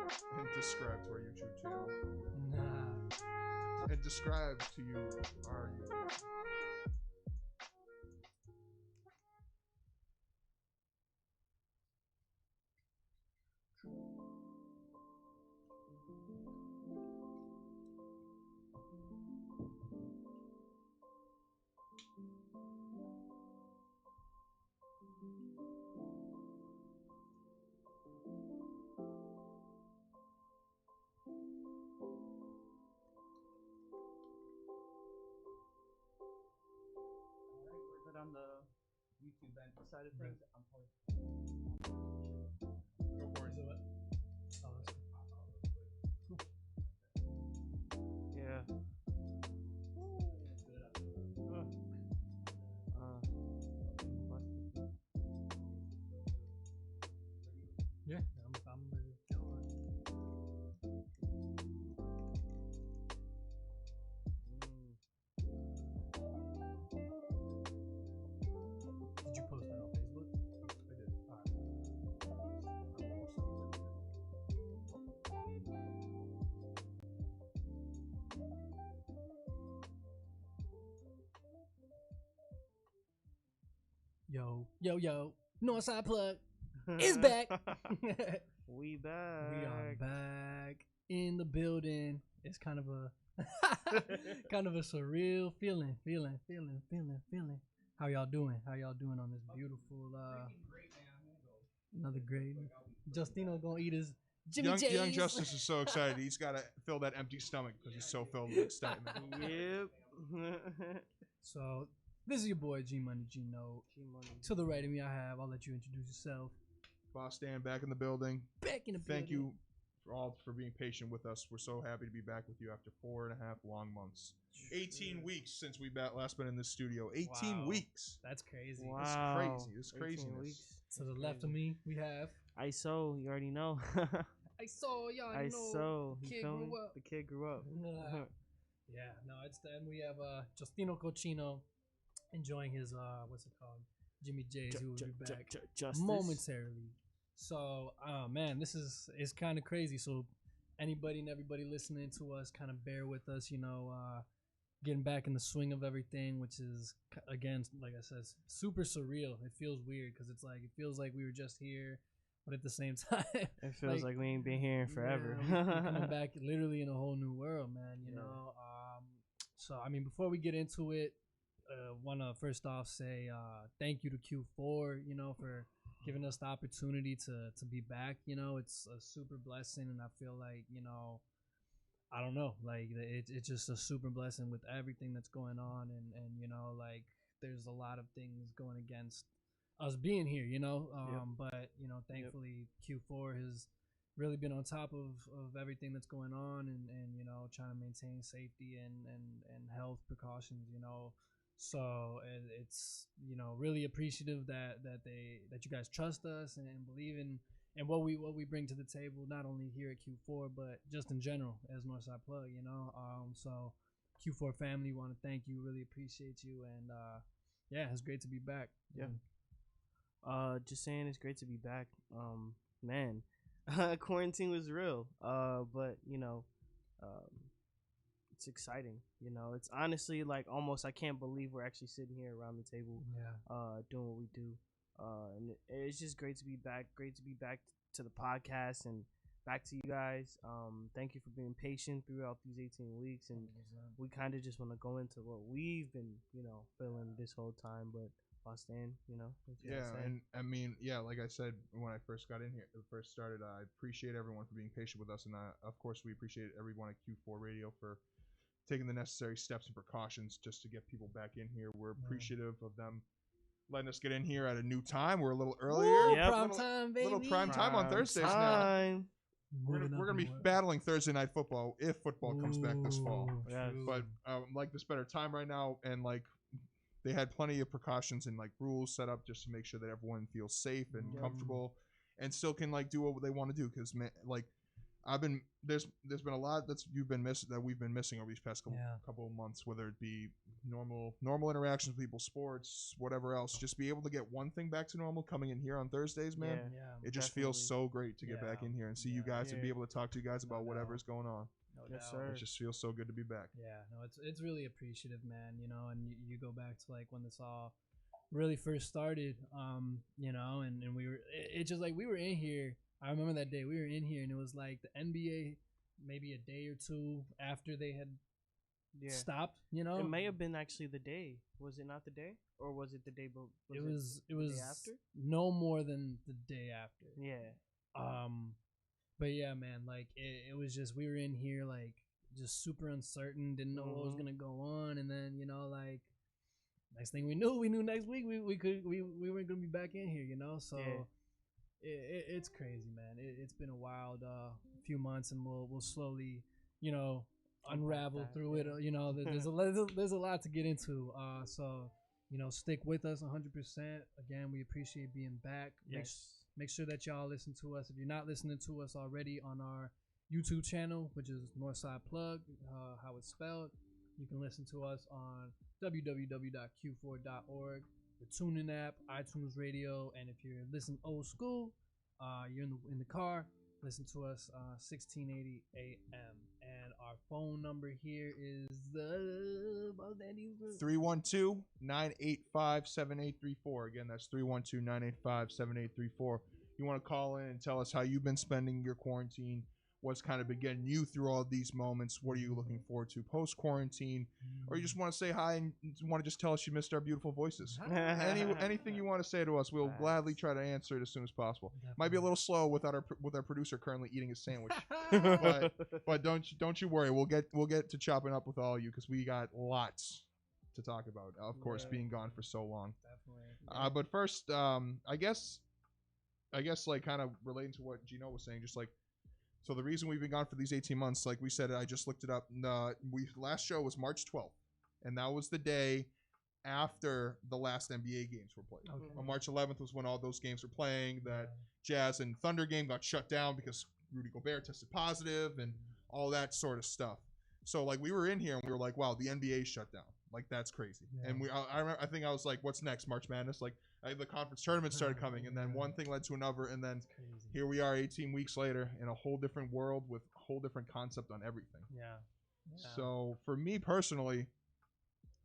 And describe to our YouTube channel. Nah. And describe to you our YouTube. We're good on the YouTube side of things. I'm Go for it. Yeah. Yeah, I'm ready to go. Did you post that on Facebook? I did. Yo, Northside plug is back. We back. We are back in the building. It's kind of a surreal feeling. How y'all doing? How y'all doing on this beautiful another great Justino gonna eat his Jimmy J's. Young Justice is so excited. He's got to fill that empty stomach because he's so filled with excitement. Yep. So this is your boy G Money G Note. To the right of me, I'll let you introduce yourself. Boss Dan back in the building. Back in the building. Thank you for being patient with us. We're so happy to be back with you after 4.5 long months. 18 weeks since we last been in this studio. 18 weeks. That's crazy. Wow. That's crazy. This 18 craziness. weeks. To the left of me, we have ISO, you already know. I saw y'all know ISO, the you kid feel grew me? up. The kid grew up. Yeah, no, it's then we have Justino Cochino enjoying his what's it called? Jimmy J's, who will be back Justice. momentarily. So man, this is kind of crazy. So anybody and everybody listening to us, kind of bear with us, getting back in the swing of everything, which is again, like I said, super surreal. It feels weird because it feels like we were just here, but at the same time, It feels like we ain't been here in forever. Yeah, we're coming back literally in a whole new world, man. You know. So I mean, before we get into it, want to first off say thank you to Q4, for giving us the opportunity to be back. It's a super blessing, and I feel like I don't know, like it's just a super blessing with everything that's going on, and like there's a lot of things going against us being here, but thankfully Q4 has really been on top of everything that's going on, and trying to maintain safety and health precautions, so it's really appreciative that you guys trust us and believe in what we bring to the table, not only here at Q4 but just in general as Northside Plug. So Q4 family, want to thank you, really appreciate you, and yeah, it's great to be back. Just saying, it's great to be back. Man, quarantine was real. But it's exciting. It's honestly like almost I can't believe we're actually sitting here around the table, doing what we do. And it's just great to be back. Great to be back to the podcast and back to you guys. Thank you for being patient throughout these 18 weeks, and 100%. we kind of just want to go into what we've been, feeling this whole time. But Boston, And I mean, like I said when I first got in here, first started, I appreciate everyone for being patient with us, and of course we appreciate everyone at Q4 Radio for taking the necessary steps and precautions just to get people back in here. We're appreciative of them letting us get in here at a new time. We're a little earlier. Yep. Prime time, baby. Little prime time on Thursdays now. We're gonna be battling Thursday night football if football comes back this fall. Yes. But like this better time right now, and like they had plenty of precautions and like rules set up just to make sure that everyone feels safe and comfortable, and still can like do what they want to do. Because like there's been a lot we've been missing over these past couple of months, whether it be normal interactions with people, sports, whatever else. Just be able to get one thing back to normal coming in here on Thursdays, man. It just feels so great to get back in here and see you guys and be able to talk to you guys about whatever's going on. Yes, sir. It just feels so good to be back. Yeah, no, it's really appreciative, man. You know, and you go back to like when this all really first started, you know, and we were it's just like we were in here. I remember that day we were in here, and it was like the NBA maybe a day or two after they had stopped. You know, it may have been actually the day. Was it not the day, or was it the day? It was the day after. No more than the day after. Yeah. But yeah, man, like it was just we were in here like just super uncertain, didn't know what was gonna go on, and then you know like next thing we knew next week we weren't gonna be back in here, you know. So it's crazy, man. It's been a wild few months, and we'll slowly, you know, unravel through it. You know, there's a lot to get into. So you know, stick with us 100%. Again, we appreciate being back. Make sure that y'all listen to us. If you're not listening to us already on our YouTube channel, which is Northside Plug, how it's spelled, you can listen to us on www.q4.org, the TuneIn app, iTunes Radio, and if you're listening old school, you're in the car, listen to us 1680 AM. And our phone number here is 312-985-7834. Again, that's 312-985-7834. You want to call in and tell us how you've been spending your quarantine, what's kind of been getting you through all these moments, what are you looking forward to post-quarantine, or you just want to say hi and want to just tell us you missed our beautiful voices. Anything you want to say to us, we'll gladly try to answer it as soon as possible. Might be a little slow with our producer currently eating his sandwich, but don't you worry, we'll get to chopping up with all of you because we got lots to talk about. Of course, being gone for so long. Definitely. But first, I guess like kind of relating to what Gino was saying, just like. So the reason we've been gone for these 18 months, like we said, I just looked it up. Last show was March 12th, and that was the day after the last NBA games were played. Okay. On March 11th was when all those games were playing. That Jazz and Thunder game got shut down because Rudy Gobert tested positive and all that sort of stuff. So like we were in here and we were like, wow, the NBA shut down. Like that's crazy. Yeah. And I think I was like, what's next? March Madness? Like the conference tournament started coming, and then one thing led to another, and then here we are 18 weeks later in a whole different world with a whole different concept on everything. Yeah. So for me personally,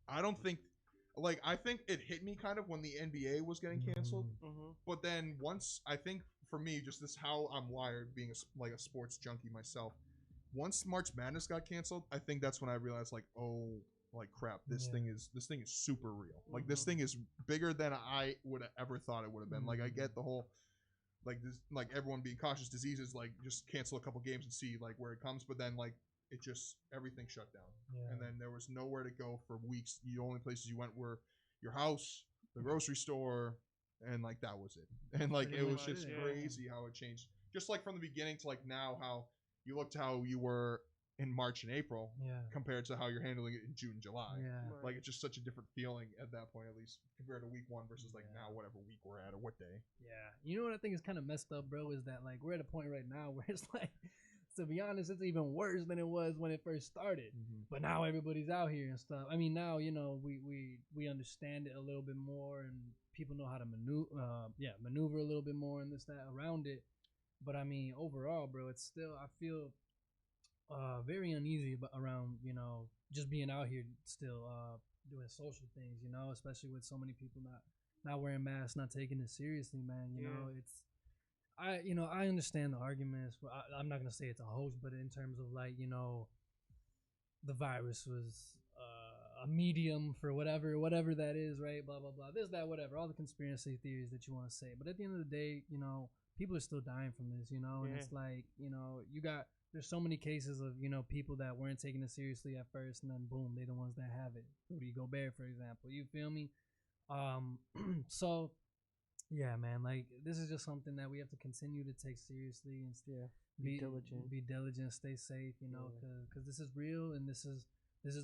I think it hit me kind of when the NBA was getting canceled. But then once, I think for me, just this how I'm wired, being a sports junkie myself, once March Madness got canceled, I think that's when I realized like, oh, like crap, this thing is super real. Like this thing is bigger than I would have ever thought it would have been. Like I get the whole like this, like everyone being cautious, diseases, like just cancel a couple games and see like where it comes. But then like it just everything shut down, and then there was nowhere to go for weeks. The only places you went were your house, the grocery store, and like that was it. And like it was just crazy how it changed. Just like from the beginning to like now, how you looked, how you were in March and April compared to how you're handling it in June and July. Like it's just such a different feeling at that point, at least compared to week one versus like now whatever week we're at or what day. You know what I think is kind of messed up, bro, is that like we're at a point right now where it's like, to be honest, it's even worse than it was when it first started. But now everybody's out here and stuff. I mean, now, you know, we understand it a little bit more, and people know how to maneuver a little bit more and this, that around it. But I mean, overall, bro, it's still, I feel very uneasy around, you know, just being out here still doing social things, you know, especially with so many people not wearing masks, not taking it seriously, man. You know, I understand the arguments, but I'm not gonna say it's a hoax, but in terms of like, you know, the virus was a medium for whatever that is, right? Blah blah blah, this, that, whatever, all the conspiracy theories that you want to say. But at the end of the day, you know, people are still dying from this, you know, and it's like, you know, there's so many cases of, you know, people that weren't taking it seriously at first, and then boom, they're the ones that have it. Rudy Gobert, for example. You feel me? So yeah, man, like this is just something that we have to continue to take seriously and be diligent, stay safe, you know, because this is real, and this is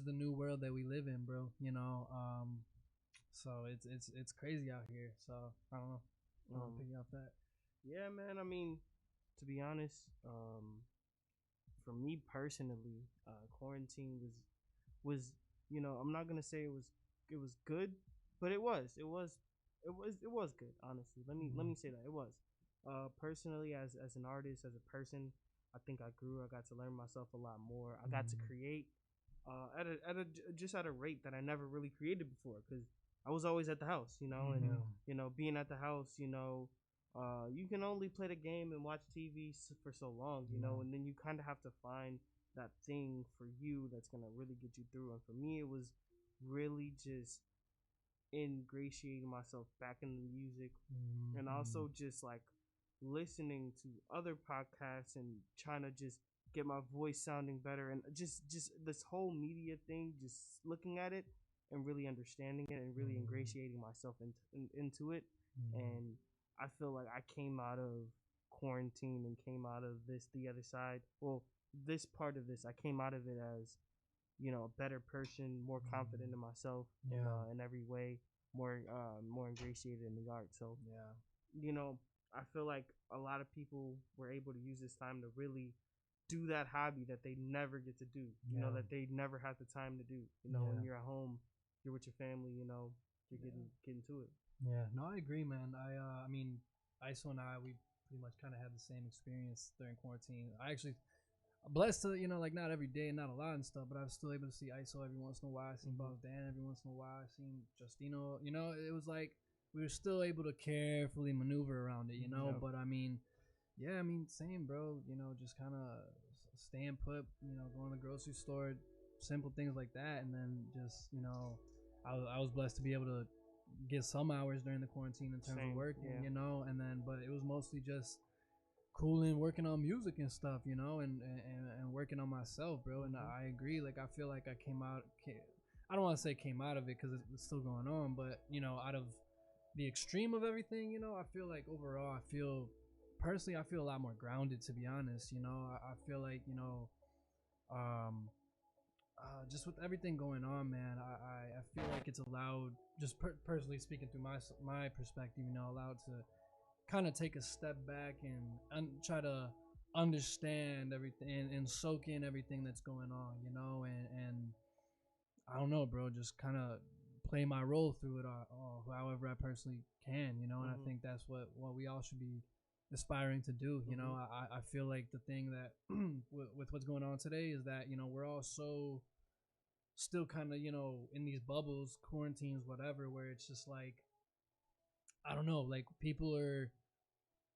the new world that we live in, bro. You know, so it's crazy out here. So I don't know. Picking off that. Yeah, man. I mean, to be honest, for me personally, quarantine was I'm not gonna say it was good, but it was good. Honestly, let me say that it was. Personally, as an artist, as a person, I think I grew. I got to learn myself a lot more. I got to create at a rate that I never really created before because I was always at the house, and being at the house, you can only play the game and watch TV for so long, and then you kind of have to find that thing for you that's gonna really get you through. And for me, it was really just ingratiating myself back in the music, and also just like listening to other podcasts and trying to just get my voice sounding better, and just this whole media thing, just looking at it and really understanding it and really ingratiating myself into it. And I feel like I came out of quarantine and came out of this the other side. Well, this part of this, I came out of it as a better person, more confident in myself, in every way, more ingratiated in the art. So I feel like a lot of people were able to use this time to really do that hobby that they never get to do, that they never had the time to do. When you're at home, you're with your family, you're getting to it. Yeah, no, I agree, man. I mean, ISO and we pretty much kind of had the same experience during quarantine. I actually blessed to, like not every day, not a lot and stuff, but I was still able to see ISO every once in a while. I seen Boss Dan every once in a while. I seen Justino. It was like we were still able to carefully maneuver around it, But I mean, same, bro. Just kind of staying put. Going to the grocery store, simple things like that, and then just I was blessed to be able to get some hours during the quarantine in terms of working, and then but it was mostly just cooling, working on music and stuff, and working on myself, bro. And I agree. Like I feel like I I don't want to say came out of it because it's still going on, but out of the extreme of everything, I feel like overall, I feel a lot more grounded, to be honest. I feel like just with everything going on, man, I feel like it's allowed, just personally speaking through my perspective, allowed to kind of take a step back and try to understand everything and soak in everything that's going on, and I don't know, bro, just kind of play my role through it however I personally can, and I think that's what we all should be aspiring to do. I feel like the thing that with what's going on today is that we're all so still kind of in these bubbles, quarantines, whatever, where it's just like I don't know, like people are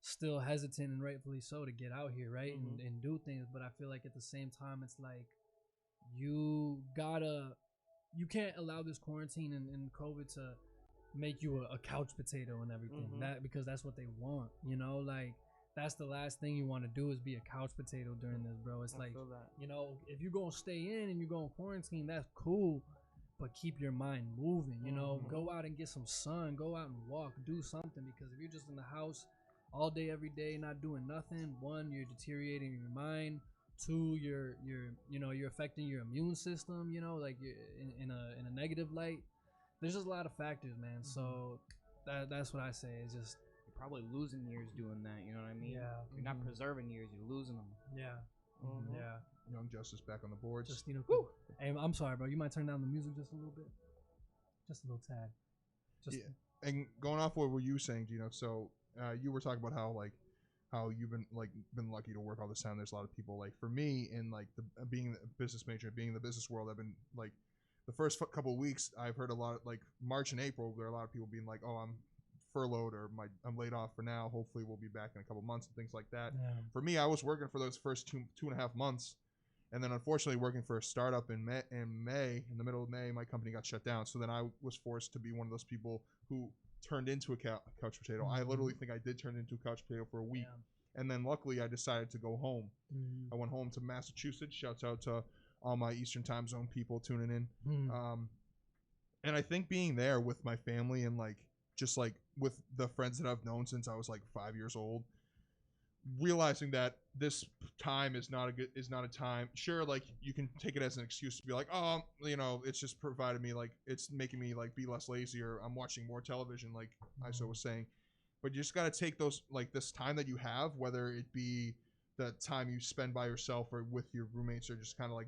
still hesitant, and rightfully so, to get out here, right, and do things. But I feel like at the same time, it's like you can't allow this quarantine and COVID to make you a couch potato and everything. Because that's what they want, like that's the last thing you want to do is be a couch potato during this, bro. It's like, if you're gonna stay in and you're gonna quarantine, that's cool, but keep your mind moving, go out and get some sun, go out and walk, do something. Because if you're just in the house all day every day not doing nothing, one, you're deteriorating your mind. Two, you're affecting your immune system, like you're in a negative light. There's just a lot of factors, man. So that's what I say. It's just you're probably losing years doing that. You know what I mean? Yeah. You're not preserving years. You're losing them. Yeah. Yeah. Young Justice back on the boards. Just Woo! Hey, I'm sorry, bro. You might turn down the music just a little bit, just a little tad. And going off what were you saying, Gino? So you were talking about how you've been lucky to work all this time. There's a lot of people, like for me, in like being a business major, being in the business world, I've been like the first couple of weeks, I've heard a lot of, like March and April, there are a lot of people being like, oh, I'm furloughed or I'm laid off for now. Hopefully we'll be back in a couple months and things like that. Yeah. For me, I was working for those first two and a half months. And then unfortunately working for a startup in the middle of May, my company got shut down. So then I was forced to be one of those people who turned into a couch potato. I literally think I did turn into a couch potato for a week. Yeah. And then luckily I decided to go home. I went home to Massachusetts. Shouts out to all my Eastern time zone people tuning in. And I think being there with my family and like just like with the friends that I've known since I was like 5 years old, realizing that this time is not a time. Sure, like you can take it as an excuse to be like, oh, it's just provided me, like it's making me like be less lazy, or I'm watching more television, like Iso was saying. But you just got to take those, like this time that you have, whether it be the time you spend by yourself or with your roommates, or just kind of like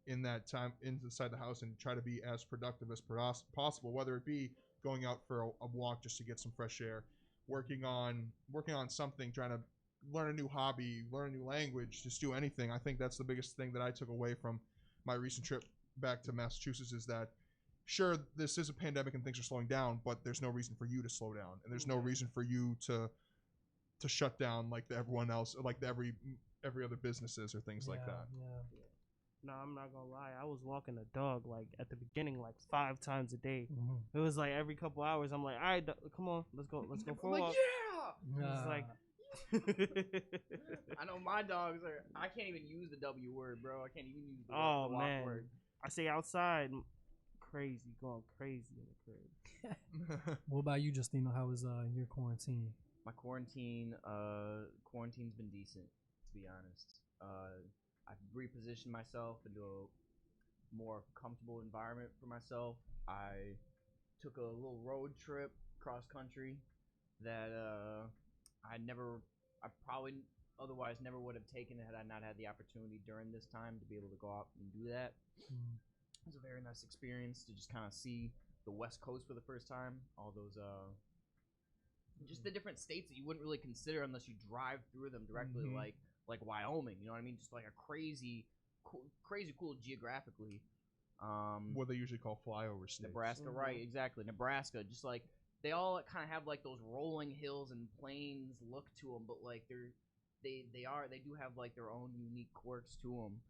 in that time inside the house, and try to be as productive as possible, whether it be going out for a walk just to get some fresh air, working on something, trying to learn a new hobby, learn a new language, just do anything. I think that's the biggest thing that I took away from my recent trip back to Massachusetts, is that sure, this is a pandemic and things are slowing down, but there's no reason for you to slow down, and there's no reason for you to shut down like everyone else, like every other businesses or things like that. No, I'm not gonna lie. I was walking a dog like at the beginning, like 5 times a day. It was like every couple hours. I'm like, all right, come on, let's go for a walk. It's like, I know my dogs are. I can't even use the W word, bro. I can't even use the man, word. I say outside, crazy, going crazy in the crib. What about you, Justino? How was your quarantine? My quarantine's been decent, to be honest. I've repositioned myself into a more comfortable environment for myself. I took a little road trip cross country that I probably otherwise never would have taken had I not had the opportunity during this time to be able to go out and do that. It was a very nice experience to just kind of see the West Coast for the first time. All those just the different states that you wouldn't really consider unless you drive through them directly, like Wyoming. You know what I mean? Just like a crazy cool geographically. What they usually call flyover states. Nebraska, right? Exactly. Nebraska. Just like they all kind of have like those rolling hills and plains look to them, but like they do have like their own unique quirks to them.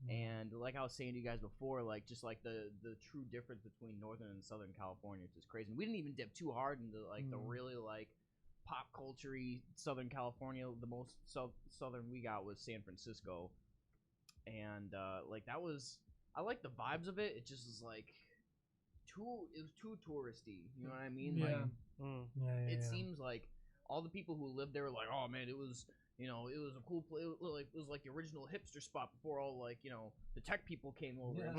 And like I was saying to you guys before, like just like the true difference between Northern and Southern California is just crazy. And we didn't even dip too hard into like the really like pop culture-y Southern California. The most southern we got was San Francisco, and like that was, I like the vibes of it. It just was like it was too touristy. You know what I mean? It seems like all the people who lived there were like, oh man, it was. You know, it was a cool place. It was like the original hipster spot before all like the tech people came over. Yes.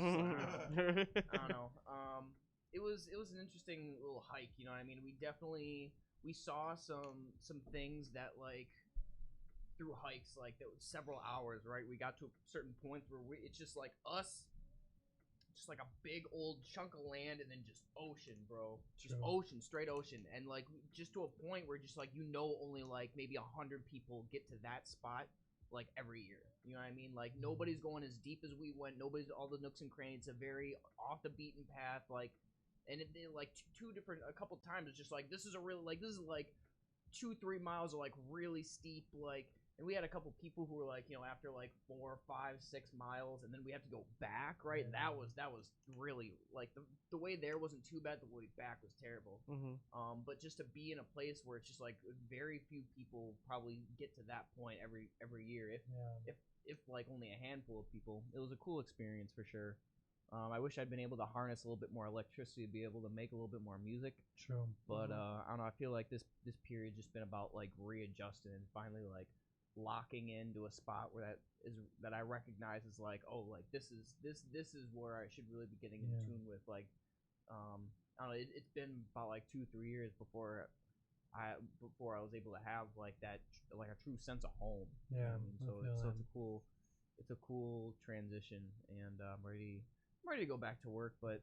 I don't know. It was an interesting little hike. You know what I mean? We saw some things that like through hikes like that was several hours. Right? We got to a certain point where it's just like us. Just like a big old chunk of land and then just ocean, bro. Just ocean, straight ocean. And like just to a point where just like only like maybe 100 people get to that spot like every year. You know what I mean? Like nobody's going as deep as we went. Nobody's all the nooks and crannies. It's a very off the beaten path. Like, and it like a couple times it's just like this is like 2-3 miles of like really steep like. And we had a couple people who were like, after like 4, 5, 6 miles, and then we have to go back, right? Yeah. That was really like the way there wasn't too bad. The way back was terrible. But just to be in a place where it's just like very few people probably get to that point every year, if like only a handful of people. It was a cool experience for sure. I wish I'd been able to harness a little bit more electricity to be able to make a little bit more music. True. But I don't know. I feel like this period's just been about like readjusting and finally like locking into a spot where that I recognize as like, oh, like this is where I should really be getting in tune with. Like, I don't know. It's been about like 2-3 years before I was able to have like that, like a true sense of home. Yeah. So it's a cool transition, and I'm ready to go back to work, but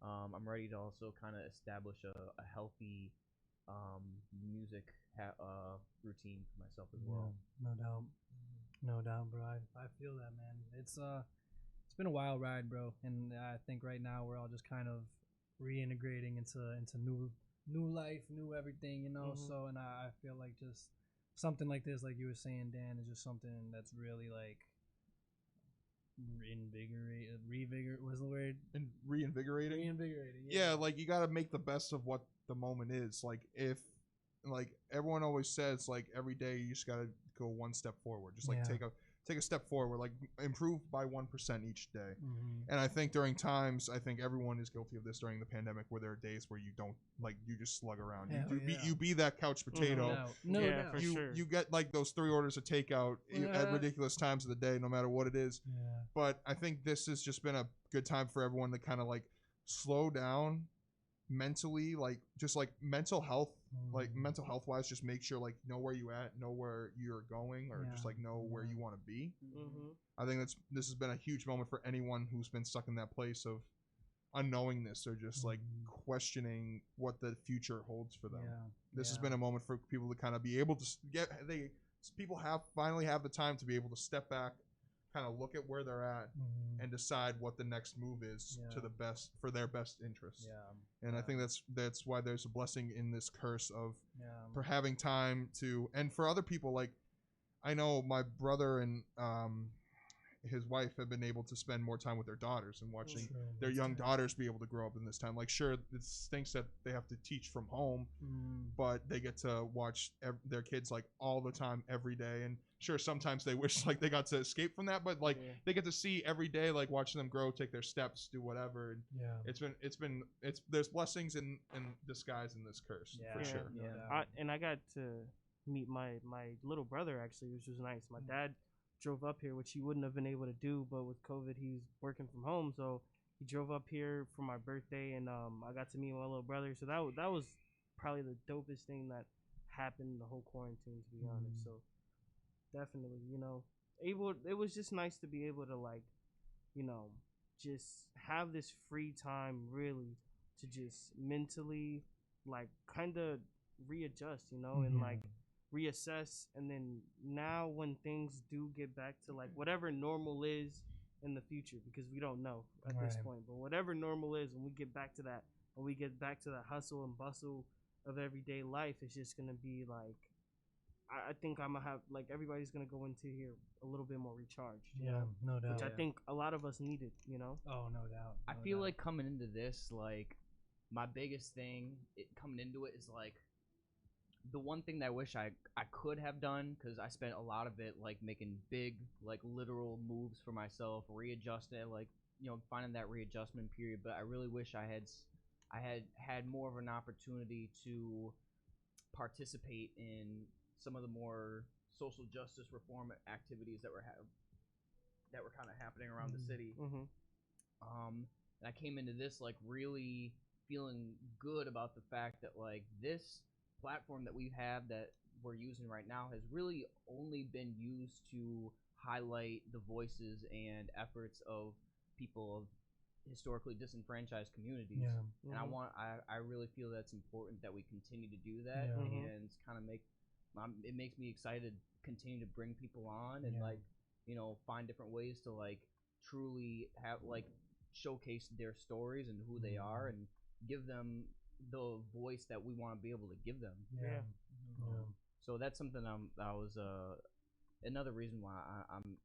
I'm ready to also kind of establish a healthy music routine for myself as well. No doubt, bro. I feel that, man. It's been a wild ride, bro, and I think right now we're all just kind of reintegrating into new life, new everything, So, and I feel like just something like this, like you were saying, Dan, is just something that's really like reinvigorating. Yeah, like you gotta make the best of what the moment is. Like if like everyone always says, like every day you just gotta go one step forward. Just like take a step forward, like improve by 1% each day. And I think during times, I think everyone is guilty of this during the pandemic, where there are days where you don't like, you just slug around. You be that couch potato. No doubt. For sure. You get like those 3 orders of takeout at ridiculous times of the day, no matter what it is. But I think this has just been a good time for everyone to kind of like slow down mentally, like just like mental health, like mental health wise, just make sure like know where you at, know where you're going, or just like know where you want to be. I think this has been a huge moment for anyone who's been stuck in that place of unknowingness or just like questioning what the future holds for them. This has been a moment for people to kind of be able to people finally have the time to be able to step back, kind of look at where they're at, and decide what the next move is to the best for their best interests. And I think that's why there's a blessing in this curse of for having time to, and for other people, like I know my brother and his wife have been able to spend more time with their daughters and watching their young daughters be able to grow up in this time. Like, sure, it stinks that they have to teach from home, but they get to watch their kids like all the time, every day. And sure, sometimes they wish like they got to escape from that, but like they get to see every day, like watching them grow, take their steps, do whatever. And it's there's blessings in disguise in this curse for sure. I got to meet my little brother actually, which was nice. My dad drove up here, which he wouldn't have been able to do, but with COVID he's working from home, so he drove up here for my birthday, and I got to meet my little brother. So that was probably the dopest thing that happened in the whole quarantine, to be honest. So definitely, it was just nice to be able to like, just have this free time really to just mentally like kind of readjust, and like reassess. And then now when things do get back to like whatever normal is in the future, because we don't know at this point, but whatever normal is, when we get back to that, when we get back to the hustle and bustle of everyday life, it's just gonna be like, I think I'm gonna have like everybody's gonna go into here a little bit more recharged. No doubt. Which I think a lot of us needed. Oh, no doubt. I feel like coming into this, like my biggest thing coming into it is like the one thing that I wish I could have done, because I spent a lot of it like making big like literal moves for myself, readjusting, like finding that readjustment period. But I really wish I had more of an opportunity to participate in some of the more social justice reform activities that were kind of happening around the city. And I came into this like really feeling good about the fact that like this platform that we have that we're using right now has really only been used to highlight the voices and efforts of people of historically disenfranchised communities. And I really feel that's important that we continue to do that. And it's kind of it makes me excited to continue to bring people on and like find different ways to like truly have like showcase their stories and who they are, and give them the voice that we want to be able to give them. So that's something I was another reason why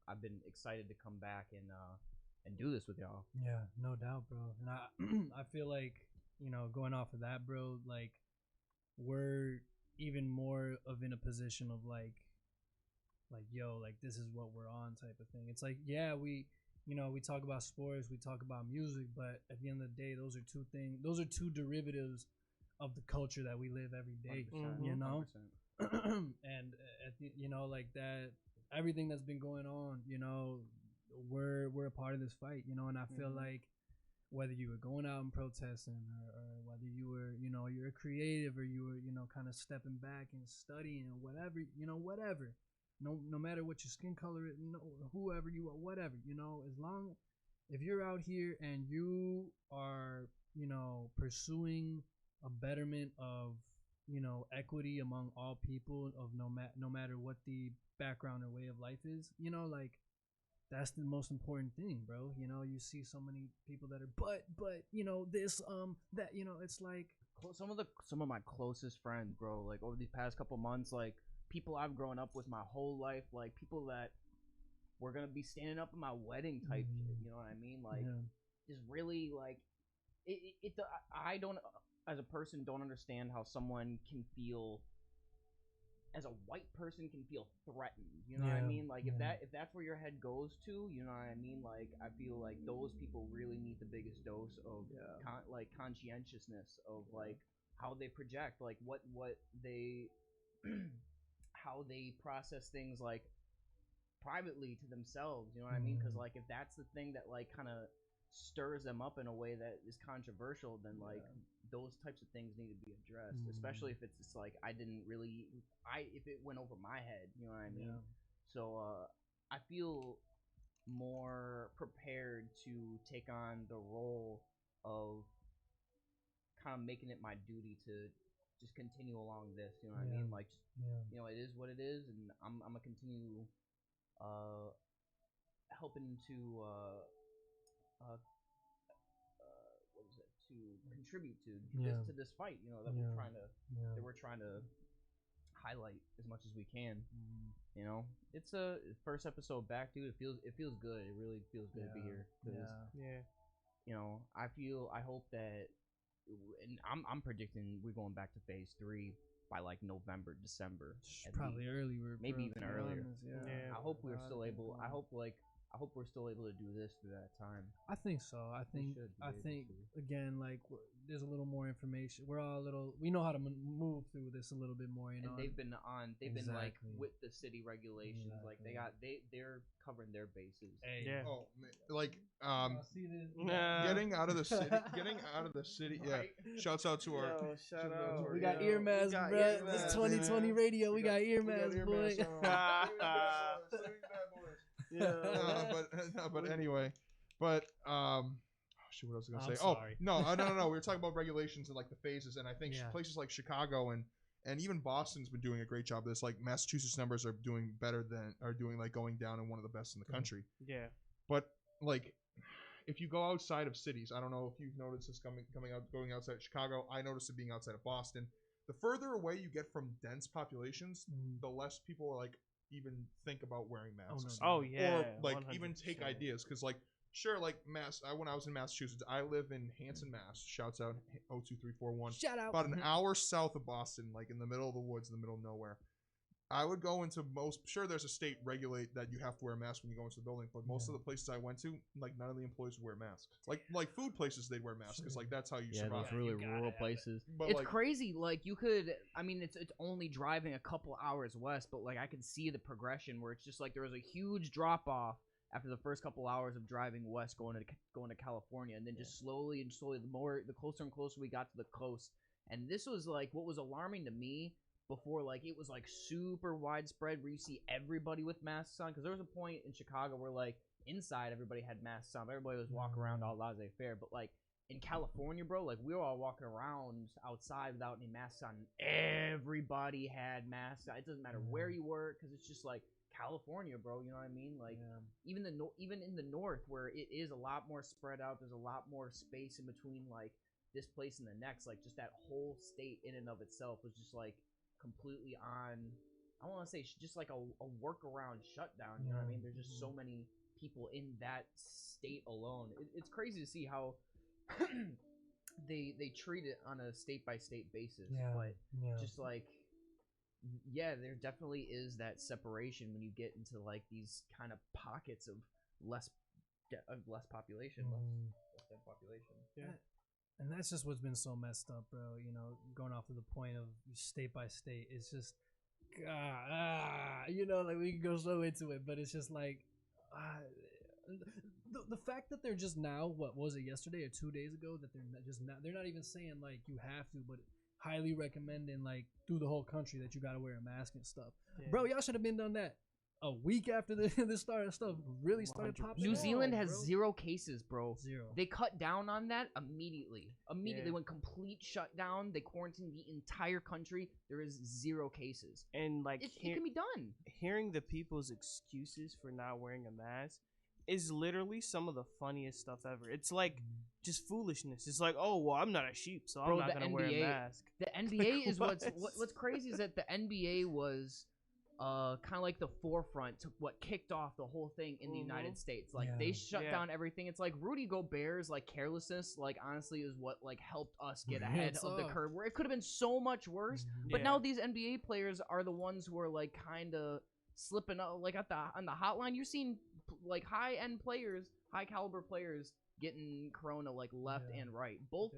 I've been excited to come back and do this with y'all. Yeah, no doubt, bro. And I feel like going off of that, bro, like we're even more of in a position of like yo, like this is what we're on type of thing. It's like, yeah, we talk about sports, we talk about music, but at the end of the day, those are two derivatives of the culture that we live every day. 100%. And at the, like that, everything that's been going on, we're a part of this fight, and I feel like whether you were going out and protesting, or whether you were, you're a creative, or you were, kind of stepping back and studying, or whatever. No matter what your skin color is, whoever you are, whatever, as long if you're out here and you are, pursuing a betterment of, equity among all people of no matter what the background or way of life is, like that's the most important thing, bro. You see so many people that are, but this, that, it's like some of my closest friends, bro, like over these past couple months, like people I've grown up with my whole life, like people that were gonna be standing up at my wedding type shit, you know what I mean? Like, just really like I don't, as a person, don't understand how someone can feel, as a white person, can feel threatened. You know what I mean? Like if that's where your head goes to, you know what I mean? Like I feel like those people really need the biggest dose of conscientiousness of like how they project, like what they how they process things like privately to themselves. You know what I mean? Because like if that's the thing that like kind of stirs them up in a way that is controversial, then like those types of things need to be addressed, especially if it's just like if it went over my head, you know what I mean? So I feel more prepared to take on the role of kind of making it my duty to just continue along this, you know what I mean? Like, you know, it is what it is, and I'm gonna continue helping to what was it, to contribute to this fight, you know, that we're trying to highlight as much as we can. You know, it's a first episode back, dude. It feels good. It really feels good to be here. You know, I hope that, and I'm predicting we're going back to phase 3 by like November, December, probably earlier, maybe even earlier. Yeah. I hope we're still able. I hope we're still able to do this through that time. I think so. I think again, like, there's a little more information. We're all a little. We know how to move through this a little bit more. You know, and they've been like with the city regulations. Like they're covering their bases. Oh man, like getting out of the city. Yeah. Right? Shouts out to our. Shout out. We got ear masks, bro. This 2020 radio. We got ear masks, boy. But anyway, what else was I gonna say? Sorry. No. We were talking about regulations and like the phases, and I think places like Chicago and even Boston's been doing a great job of this. Like Massachusetts numbers are doing going down, and one of the best in the country. Yeah. But like, if you go outside of cities, I don't know if you've noticed this going outside of Chicago. I noticed it being outside of Boston. The further away you get from dense populations, the less people are like even think about wearing masks. Oh yeah. Or like 100%. even take ideas, because like sure, like when I was in Massachusetts, I live in Hanson, Mass. Shouts out 02341. Shout out. About an hour south of Boston, like in the middle of the woods, in the middle of nowhere. I would go into there's a state regulate that you have to wear a mask when you go into the building, but most of the places I went to, like none of the employees would wear masks. Like food places, they'd wear masks because like that's how you survive. Those really rural places. But it's like, crazy. Like you could, I mean, it's only driving a couple hours west, but like I could see the progression where it's just like there was a huge drop off after the first couple hours of driving west, going to California, and then just slowly, the closer and closer we got to the coast. And this was like what was alarming to me before, like it was like super widespread where you see everybody with masks on, because there was a point in Chicago where like inside everybody had masks on, everybody was walking around all laissez-faire, but like in California, bro, like we were all walking around outside without any masks on. Everybody had masks on. It doesn't matter where you were, because it's just like California, bro, you know what I mean? Like even in the north where it is a lot more spread out, there's a lot more space in between like this place and the next, like just that whole state in and of itself was just like completely on, I want to say just like a workaround shutdown, you know what I mean? There's just so many people in that state alone. It's crazy to see how they treat it on a state by state basis, but just like there definitely is that separation when you get into like these kind of pockets of less population, less dense population. And that's just what's been so messed up, bro. You know, going off of the point of state by state, it's just, you know, like we can go so into it, but it's just like, the fact that they're just now, what was it, yesterday or 2 days ago, that they're not even saying like you have to, but highly recommending like through the whole country that you gotta wear a mask and stuff. Bro, y'all should have been done that a week after this stuff really started popping. New Zealand has 0 cases, bro. 0. They cut down on that immediately. They went complete shutdown. They quarantined the entire country. There is 0 cases, and like it can be done. Hearing the people's excuses for not wearing a mask is literally some of the funniest stuff ever. It's like just foolishness. It's like, oh well, I'm not a sheep, so I'm not gonna wear a mask. The NBA is what's crazy is that the NBA was kind of like the forefront to what kicked off the whole thing in the United States. Like they shut down everything. It's like Rudy Gobert's like carelessness, like honestly, is what like helped us get ahead of the curve. Where it could have been so much worse. But now these NBA players are the ones who are like kind of slipping up. Like on the hotline, you're seeing like high caliber players getting corona like left and right. Both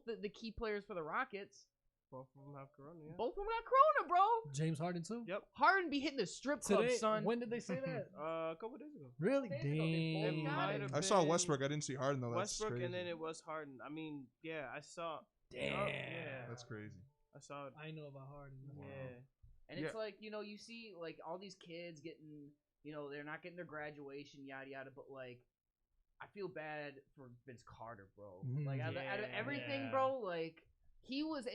the key players for the Rockets. Both of them have corona. Both of them got corona, bro. James Harden too. Yep. Harden be hitting the strip club, son. When did they say that? A couple days ago. Really? Damn. I saw Westbrook. I didn't see Harden though. That's Westbrook, crazy. and then it was Harden. I mean, yeah, I saw. Damn. That's crazy. I saw it. I know about Harden. Yeah. And it's like, you know, you see like all these kids getting, you know, they're not getting their graduation, yada yada, but like I feel bad for Vince Carter, bro. Like out of everything, bro, like he was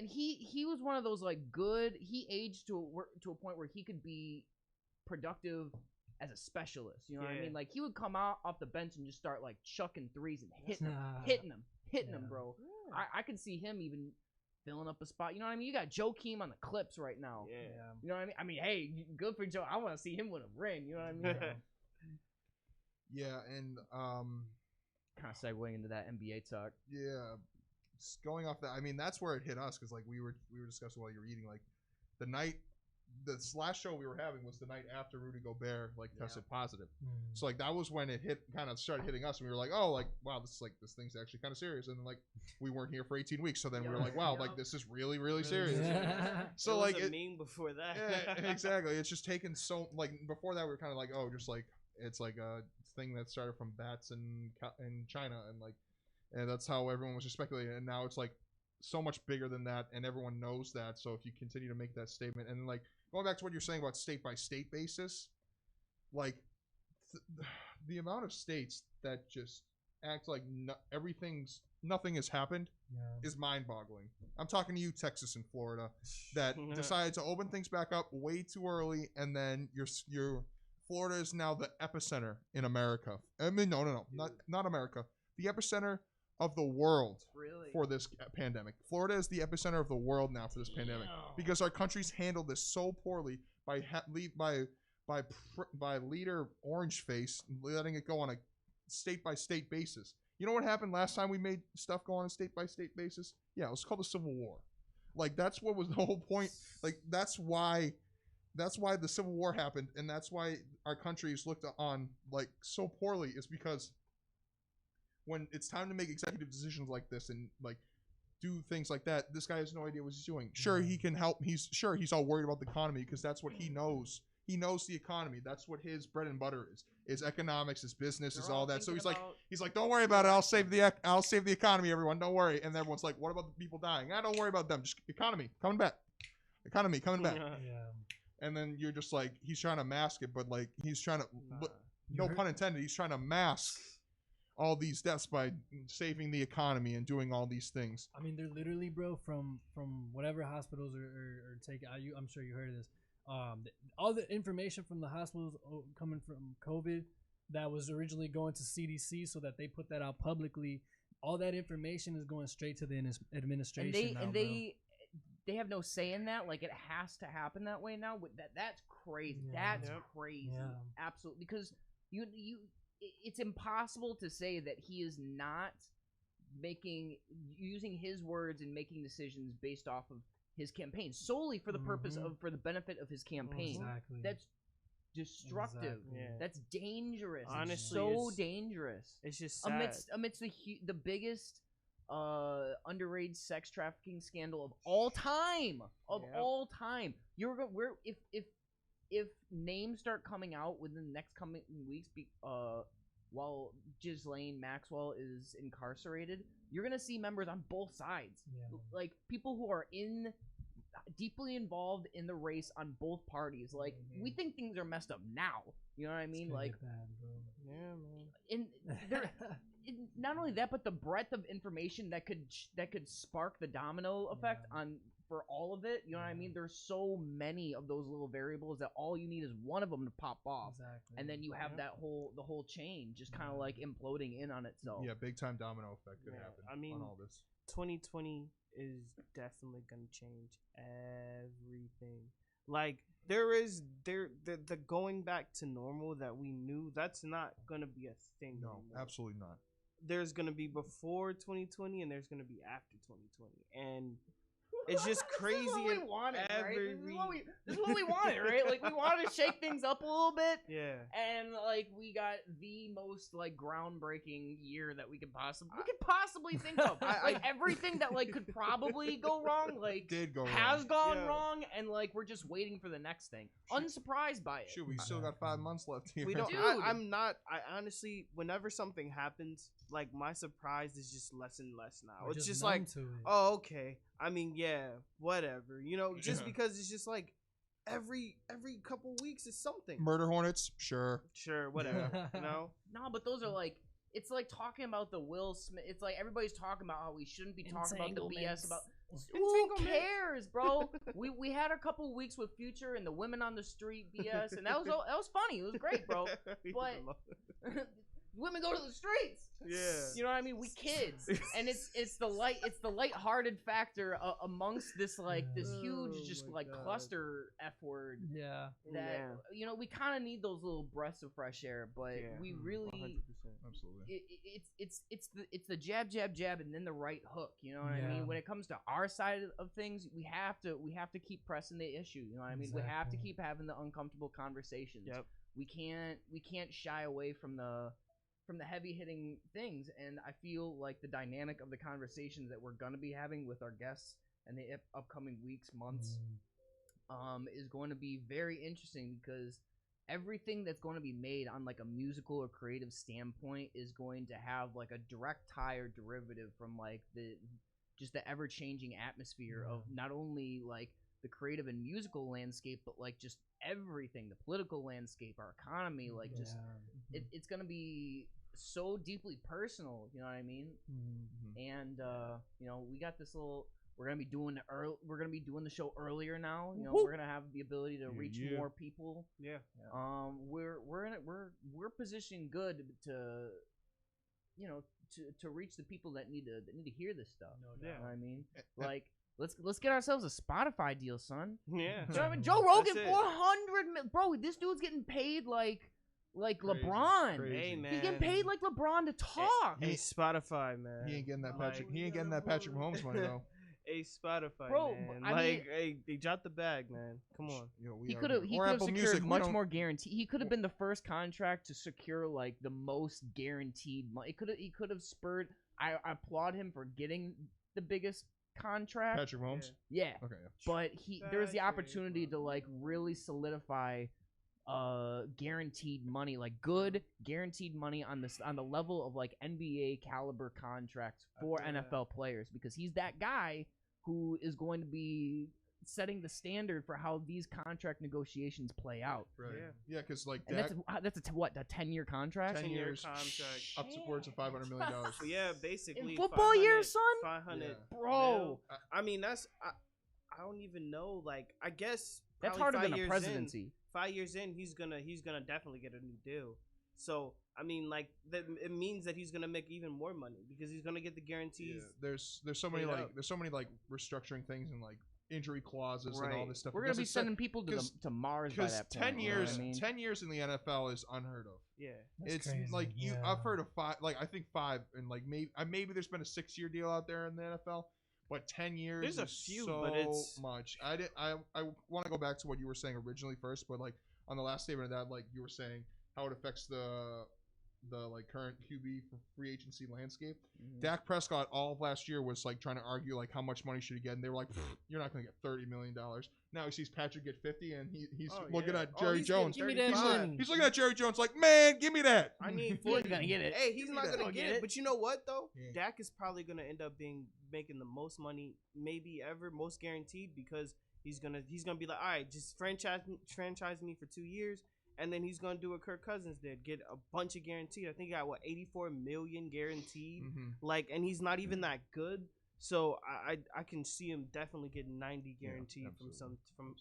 one of those like good. He aged to a point where he could be productive as a specialist. You know what I mean? Like he would come out off the bench and just start like chucking threes and hitting them, bro. I could see him even filling up a spot. You know what I mean? You got Joakim on the Clips right now. Yeah. You know what I mean? I mean, hey, good for Joe. I want to see him win a ring. You know what I mean? Yeah, and kind of segueing into that NBA talk. Yeah, going off that, I mean, that's where it hit us because like we were discussing while you were eating, like the last show we were having was the night after Rudy Gobert like tested positive. So like that was when it kind of started hitting us, and we were like, oh, like wow, this thing's actually kind of serious. And then like we weren't here for 18 weeks, so then we were like, wow, like this is really really serious. So like it meme before that. Yeah, exactly. It's just taken so like before that we were kind of like, oh, just like it's like a thing that started from bats in China, and that's how everyone was just speculating. And now it's like so much bigger than that, and everyone knows that. So if you continue to make that statement, and like going back to what you're saying about state by state basis, like the amount of states that just act like nothing has happened is mind-boggling. I'm talking to you, Texas and Florida, that decided to open things back up way too early, and then your Florida is now the epicenter in America. I mean, no, not America. The epicenter of the world for this pandemic. Florida is the epicenter of the world now for this pandemic because our country's handled this so poorly by leader Orange Face letting it go on a state by state basis. You know what happened last time we made stuff go on a state by state basis? Yeah, it was called the Civil War. Like that's what was the whole point. Like that's why the Civil War happened, and that's why our country is looked on like so poorly. Is because when it's time to make executive decisions like this and like do things like that, this guy has no idea what he's doing. Sure, he can help. He's all worried about the economy because that's what he knows. He knows the economy. That's what his bread and butter is economics, is business, is all that. So he's like, don't worry about it. I'll save the economy, everyone. Don't worry. And everyone's like, what about the people dying? Don't worry about them. Just economy coming back. Economy coming back. And then you're just like, he's trying to mask it, but like he's trying to, no pun intended, he's trying to mask all these deaths by saving the economy and doing all these things. I mean, they're literally, bro, from whatever hospitals are taking. I'm sure you heard of this. All the information from the hospitals coming from COVID that was originally going to CDC, so that they put that out publicly. All that information is going straight to the administration. They have no say in that. Like it has to happen that way now. That's crazy. That's crazy. Absolutely, because it's impossible to say that he is not using his words and making decisions based off of his campaign solely for the purpose of for the benefit of his campaign. Exactly. That's destructive. Exactly. That's dangerous. Honestly, so dangerous. It's just sad. Amidst the biggest underage sex trafficking scandal of all time. All time. If names start coming out within the next coming weeks, while Ghislaine Maxwell is incarcerated, you're gonna see members on both sides, like people who are deeply involved in the race on both parties. Like we think things are messed up now. You know what I mean? Like, man. Not only that, but the breadth of information that could spark the domino effect for all of it. You know what I mean? There's so many of those little variables that all you need is one of them to pop off, and then you have the whole chain just kind of like imploding in on itself. Yeah, big time domino effect could happen. I mean, on all this. 2020 is definitely gonna change everything. Like the going back to normal that we knew, that's not gonna be a thing. No, anymore. Absolutely not. There's gonna be before 2020 and there's gonna be after 2020, and It's just crazy. This is what we wanted, right? This is what we wanted, right? Like, we wanted to shake things up a little bit. Yeah. And, like, we got the most, like, groundbreaking year that we could possibly think of. Everything that, like, could probably go wrong, like, has gone wrong, and, like, we're just waiting for the next thing. Unsurprised by it. Shoot, we still got 5 months left here. We don't. Dude. I honestly, whenever something happens, like, my surprise is just less and less now. We're It's just numb like, to it. oh, okay. I mean, yeah, whatever. You know, just because it's just like every couple weeks is something. Murder hornets, sure, whatever. You know. No, but those are like, it's like talking about the Will Smith. It's like everybody's talking about how we shouldn't be talking about the BS about. Who cares, bro? we had a couple weeks with Future and the women on the street BS, and that was funny. It was great, bro. But women go to the streets. Yeah. You know what I mean? We kids, and it's the lighthearted factor amongst this this huge cluster F word. Yeah. That you know, we kind of need those little breaths of fresh air, but we really 100%. Absolutely. It's the jab, and then the right hook. You know what I mean? When it comes to our side of things, we have to keep pressing the issue. You know what I mean? We have to keep having the uncomfortable conversations. Yep. We can't shy away from the heavy hitting things, and I feel like the dynamic of the conversations that we're gonna be having with our guests in the upcoming weeks, months, is going to be very interesting, because everything that's going to be made on like a musical or creative standpoint is going to have like a direct tie or derivative from like the ever changing atmosphere of not only like the creative and musical landscape, but like just everything, the political landscape, our economy, like just it's gonna be so deeply personal, you know what I mean? And you know, we got this little, we're gonna be doing the show earlier now. You know, we're gonna have the ability to reach more people. Yeah. We're positioned good to, you know, to reach the people that need to hear this stuff. You know what I mean? Like, let's get ourselves a Spotify deal, son. Yeah. You know what I mean? Joe Rogan, 400 bro. This dude's getting paid like LeBron. Crazy. Hey, man. He's getting paid like LeBron to talk. Hey, Spotify, man. He ain't getting that Patrick Mahomes money though. Hey, Spotify, Bro, man. I mean, hey, they dropped the bag, man. Come on. He could have secured much more guarantee. He could have been the first contract to secure like the most guaranteed money. He could have spurred. I applaud him for getting the biggest contract. Patrick Mahomes. Yeah. Okay. But there's the opportunity to like really solidify guaranteed money, like good guaranteed money on the level of like NBA caliber contracts for NFL players, because he's that guy who is going to be setting the standard for how these contract negotiations play out. Right. Yeah, because like that's a 10-year contract. 10 years contract, up upwards of $500 million. So yeah, basically in football years, son. 500, bro. I mean, that's I don't even know. Like, I guess that's harder than a presidency. 5 years in, he's gonna definitely get a new deal. So I mean, like, it means that he's gonna make even more money because he's gonna get the guarantees. Yeah, there's so many like restructuring things and like injury clauses and all this stuff. We're gonna be sending people to Mars by that point. 10 years, 10 years in the NFL is unheard of. Yeah, it's crazy. Like I've heard of 5, like I think 5, and like maybe there's been a 6-year deal out there in the NFL. But 10 years there's a is few, so but it's much. I want to go back to what you were saying originally first, but like on the last statement of that, like you were saying how it affects the like current QB free agency landscape. Dak Prescott all of last year was like trying to argue like how much money should he get, and they were like, you're not going to get $30 million. Now he sees Patrick get 50, and he's looking at Jerry Jones. Give me that money. He's looking at Jerry Jones like, man, give me that. I need 40. He's not gonna get it. Hey, he's not gonna get it. But you know what though? Yeah. Dak is probably gonna end up making the most money maybe ever, most guaranteed, because he's gonna be like, all right, just franchise me for 2 years. And then he's gonna do what Kirk Cousins did, get a bunch of guaranteed. I think he got 84 million guaranteed. Like, and he's not even that good. So I can see him definitely getting 90 guaranteed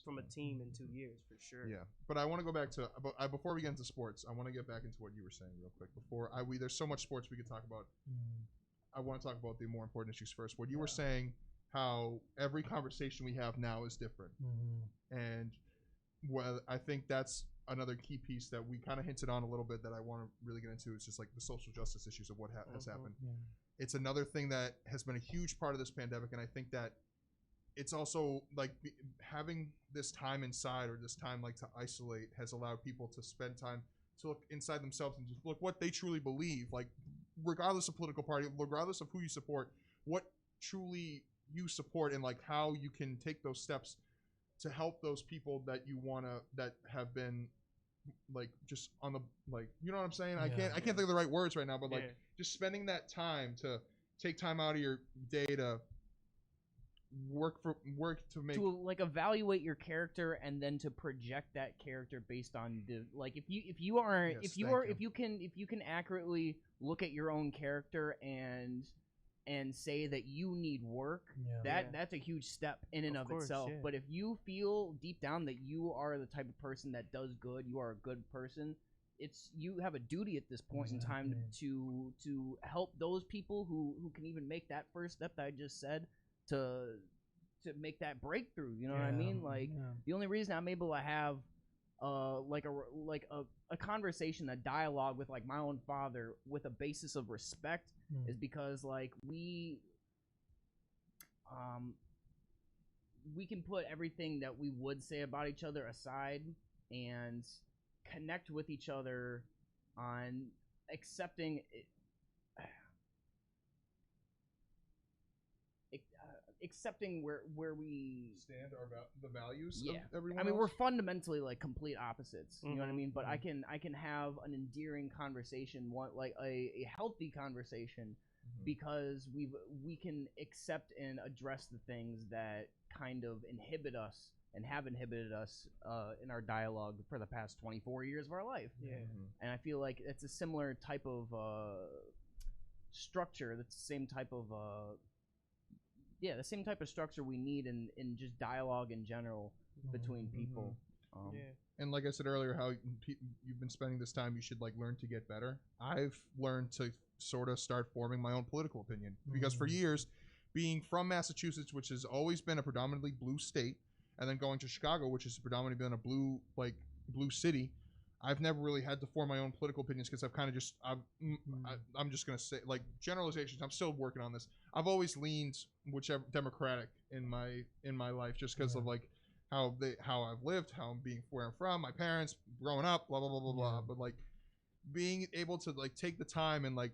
from a team in 2 years for sure. Yeah, but I want to go back to before we get into sports. I want to get back into what you were saying real quick. There's so much sports we could talk about. I want to talk about the more important issues first. What you were saying, how every conversation we have now is different, and I think that's another key piece that we kind of hinted on a little bit that I want to really get into. It's just like the social justice issues of what has happened. It's another thing that has been a huge part of this pandemic, and I think that it's also like having this time inside or this time like to isolate has allowed people to spend time to look inside themselves and just look what they truly believe, like regardless of political party, regardless of who you support, what truly you support, and like how you can take those steps to help those people that you want to, that have been like just on the, like, you know what I'm saying? I can't think of the right words right now, but like just spending that time to take time out of your day to work to make, to like evaluate your character and then to project that character based on the, like, if you can accurately look at your own character and say that you need work, that's a huge step in and of course, itself. But if you feel deep down that you are the type of person that does good, you are a good person, you have a duty at this point in time to help those people who can even make that first step that I just said, to make that breakthrough. You know what I mean? Like the only reason I'm able to have like a conversation, a dialogue with like my own father with a basis of respect is because like we can put everything that we would say about each other aside and connect with each other on accepting accepting where we stand, the values of everyone I mean, else. we're fundamentally like complete opposites. You know what I mean? But I can have an endearing conversation, like a healthy conversation, because we can accept and address the things that kind of inhibit us and have inhibited us in our dialogue for the past 24 years of our life. And I feel like it's a similar type of structure. That's the same type of the same type of structure we need in just dialogue in general between people. And like I said earlier, how you've been spending this time, you should like learn to get better. I've learned to sort of start forming my own political opinion because for years, being from Massachusetts, which has always been a predominantly blue state, and then going to Chicago, which has predominantly been a blue city, I've never really had to form my own political opinions because I've kind of just I'm just gonna say like generalizations. I'm still working on this. I've always leaned whichever Democratic in my life just because of like how I've lived, how I'm being where I'm from, my parents growing up, blah blah blah blah blah. But like being able to like take the time and like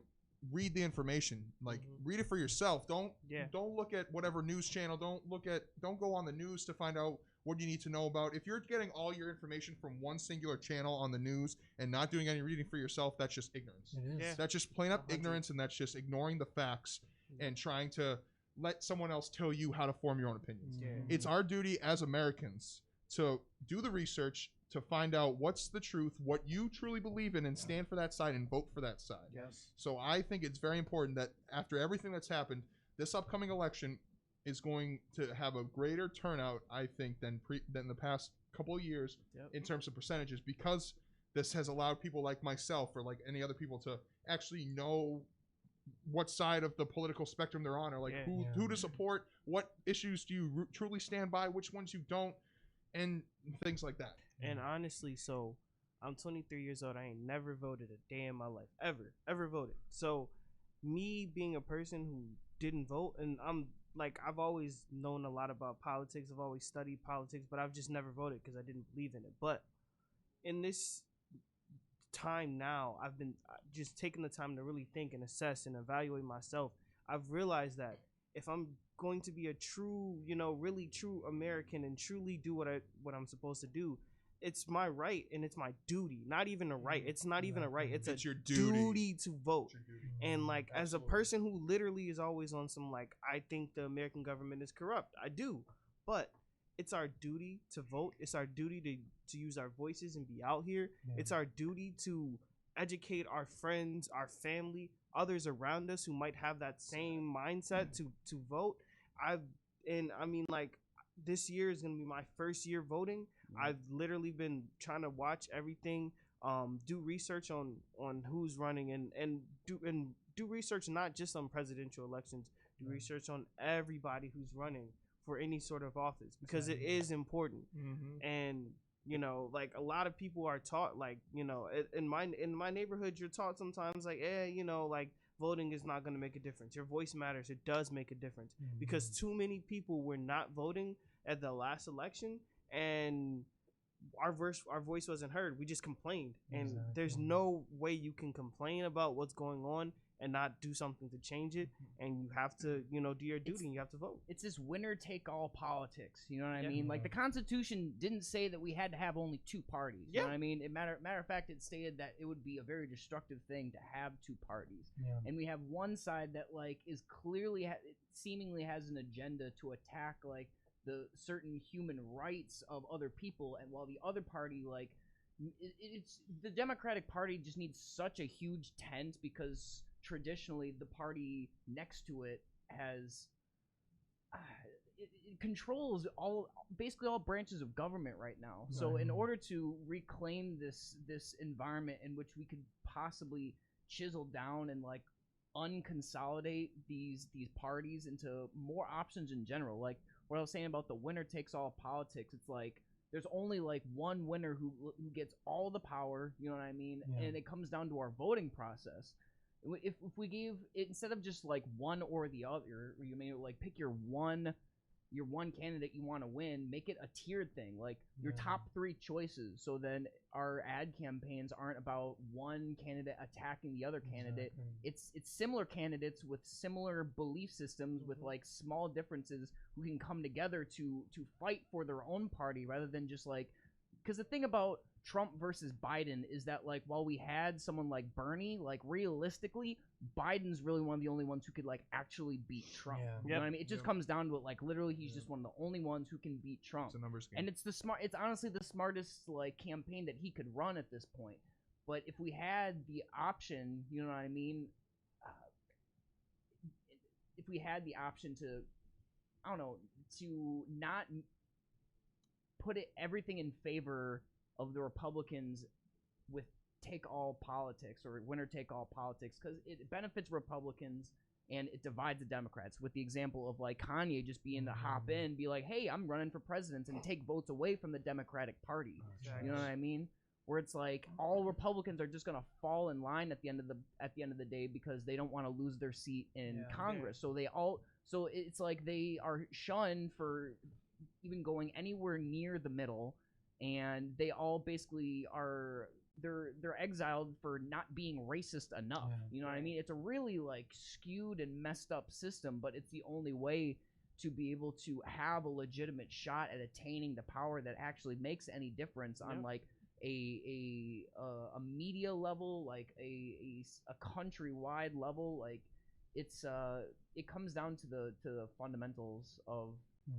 read the information, like read it for yourself. Don't look at whatever news channel. Don't go on the news to find out what you need to know about. If you're getting all your information from one singular channel on the news and not doing any reading for yourself, that's just ignorance. That's just plain up ignorance, and that's just ignoring the facts and trying to let someone else tell you how to form your own opinions. It's our duty as Americans to do the research, to find out what's the truth, what you truly believe in, and stand for that side and vote for that side. So I think it's very important that after everything that's happened, this upcoming election is going to have a greater turnout, I think, than the past couple of years in terms of percentages, because this has allowed people like myself or like any other people to actually know what side of the political spectrum they're on, or like who to support, what issues do you truly stand by, which ones you don't, and things like that. And honestly, so I'm 23 years old. I ain't never voted a day in my life, ever voted. So me being a person who didn't vote, and I've always known a lot about politics. I've always studied politics, but I've just never voted because I didn't believe in it. But in this time now, I've been just taking the time to really think and assess and evaluate myself. I've realized that if I'm going to be a true, really true American and truly do what I'm supposed to do, it's my right and it's my duty. Not even a right. It's not even a right. It's your duty to vote. And like, Absolutely. as a person who literally is always on some like, I think the American government is corrupt. I do. But it's our duty to vote. It's our duty to use our voices and be out here. It's our duty to educate our friends, our family, others around us who might have that same mindset to vote. This year is gonna be my first year voting. I've literally been trying to watch everything, do research on who's running, and do research not just on presidential elections. Do research on everybody who's running for any sort of office, because it is important. And You know, like a lot of people are taught, like, you know, in my neighborhood, you're taught sometimes like, you know, like voting is not going to make a difference. Your voice matters. It does make a difference because too many people were not voting at the last election, and our voice wasn't heard. We just complained, and there's no way you can complain about what's going on and not do something to change it. And you have to, you know, do your duty, and you have to vote. It's this winner take all politics. You know what I mean? Like the Constitution didn't say that we had to have only two parties. You know what I mean? Matter of fact, it stated that it would be a very destructive thing to have two parties. And we have one side that like is clearly seemingly has an agenda to attack like the certain human rights of other people, and while the other party like it's the Democratic Party just needs such a huge tent because traditionally the party next to it has it controls basically all branches of government right now. So in order to reclaim this environment in which we could possibly chisel down and like unconsolidate these parties into more options in general, like what I was saying about the winner takes all politics, it's like there's only like one winner who gets all the power, you know what I mean? And it comes down to our voting process. If we gave it, instead of just like one or the other, you may like pick your one candidate you want to win, make it a tiered thing, like your top three choices. So then our ad campaigns aren't about one candidate attacking the other candidate. It's similar candidates with similar belief systems with like small differences who can come together to fight for their own party rather than just like, because the thing about Trump versus Biden is that like while we had someone like Bernie, like realistically Biden's really one of the only ones who could like actually beat Trump. You know what I mean? It just comes down to it, like literally he's just one of the only ones who can beat Trump. It's a numbers game. And it's honestly the smartest like campaign that he could run at this point. But if we had the option, you know what I mean, if we had the option to, I don't know, to not put everything in favor of the Republicans with take all politics or winner take all politics, because it benefits Republicans and it divides the Democrats, with the example of like Kanye just being to hop in, be like, hey, I'm running for president, and take votes away from the Democratic Party. You know what I mean? Where it's like all Republicans are just gonna fall in line at the end of the day because they don't want to lose their seat in Congress. So so it's like they are shunned for even going anywhere near the middle, and they all basically are they're exiled for not being racist enough. You know what I mean? It's a really like skewed and messed up system, but it's the only way to be able to have a legitimate shot at attaining the power that actually makes any difference on like a media level, like a countrywide level. Like it's it comes down to the fundamentals of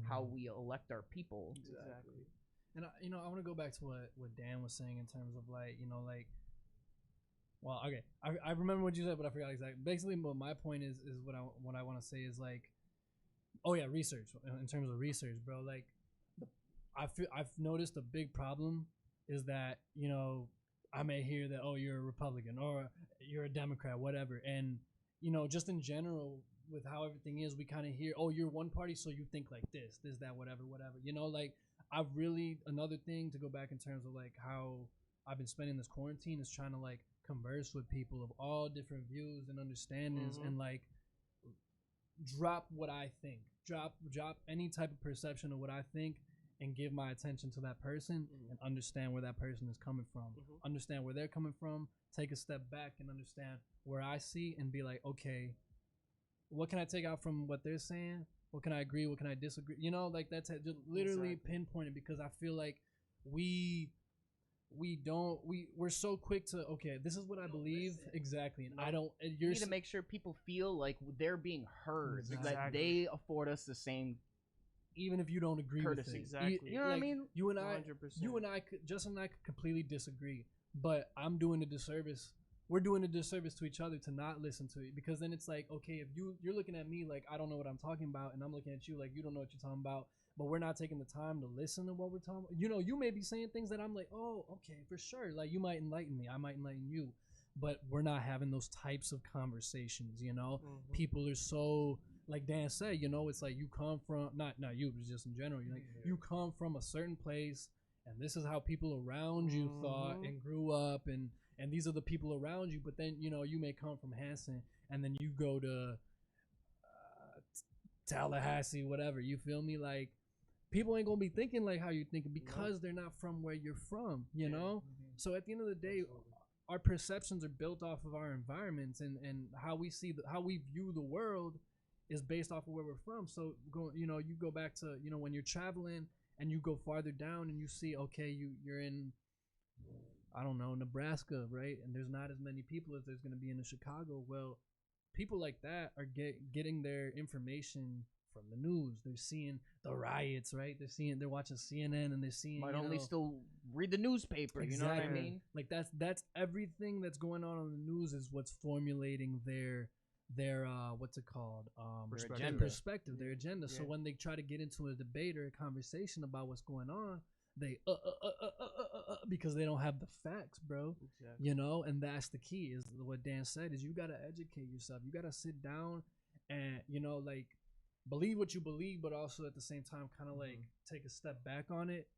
how we elect our people. Exactly. And I want to go back to what Dan was saying in terms of like, like, well, okay, I remember what you said, but I forgot exactly. Basically, what my point is what I want to say is like, oh yeah, research. In terms of research, bro, like, I've noticed a big problem is that I may hear that, oh, you're a Republican or you're a Democrat, whatever, and just in general with how everything is, we kind of hear, oh, you're one party, so you think like this, that, whatever, like. I've really, another thing to go back in terms of like how I've been spending this quarantine is trying to like converse with people of all different views and understandings and like drop what I think, drop any type of perception of what I think and give my attention to that person and understand where that person is coming from, understand where they're coming from, take a step back and understand where I see and be like, okay, what can I take out from what they're saying? What can I agree? What can I disagree? Like that's just literally pinpointed, because I feel like we're so quick to, okay, this is what I believe exactly, and I don't. You need to make sure people feel like they're being heard, that they afford us the same, even if you don't agree courtesy. With it. Exactly. You know what I mean? You and I, Justin and I could completely disagree, but I'm doing a disservice. We're doing a disservice to each other to not listen to it, because then it's like, okay, if you're looking at me like I don't know what I'm talking about, and I'm looking at you like you don't know what you're talking about, but we're not taking the time to listen to what we're talking about. You may be saying things that I'm like, oh, okay, for sure. Like you might enlighten me, I might enlighten you, but we're not having those types of conversations. People are so, like Dan said, it's like you come from not you, but just in general. You come from a certain place, and this is how people around you thought and grew up, and these are the people around you. But then you may come from Hanson, and then you go to Tallahassee, whatever. You feel me? Like, people ain't gonna be thinking like how you're thinking because they're not from where you're from. You know. Mm-hmm. So at the end of the day, our perceptions are built off of our environments, and how we see how we view the world is based off of where we're from. So you go back to when you're traveling and you go farther down and you see, okay, you're in, I don't know, Nebraska, right? And there's not as many people as there's going to be in Chicago. Well, people like that are getting their information from the news. They're seeing the riots, right? They're watching CNN, and they're seeing. Might only still read the newspaper. Exactly. You know what I mean? Like that's everything that's going on the news is what's formulating their what's it called? Perspective, their agenda. Yeah. So when they try to get into a debate or a conversation about what's going on, they because they don't have the facts, bro. Exactly. And that's the key. Is what Dan said, is you gotta educate yourself. You gotta sit down and like believe what you believe, but also at the same time kind of like take a step back on it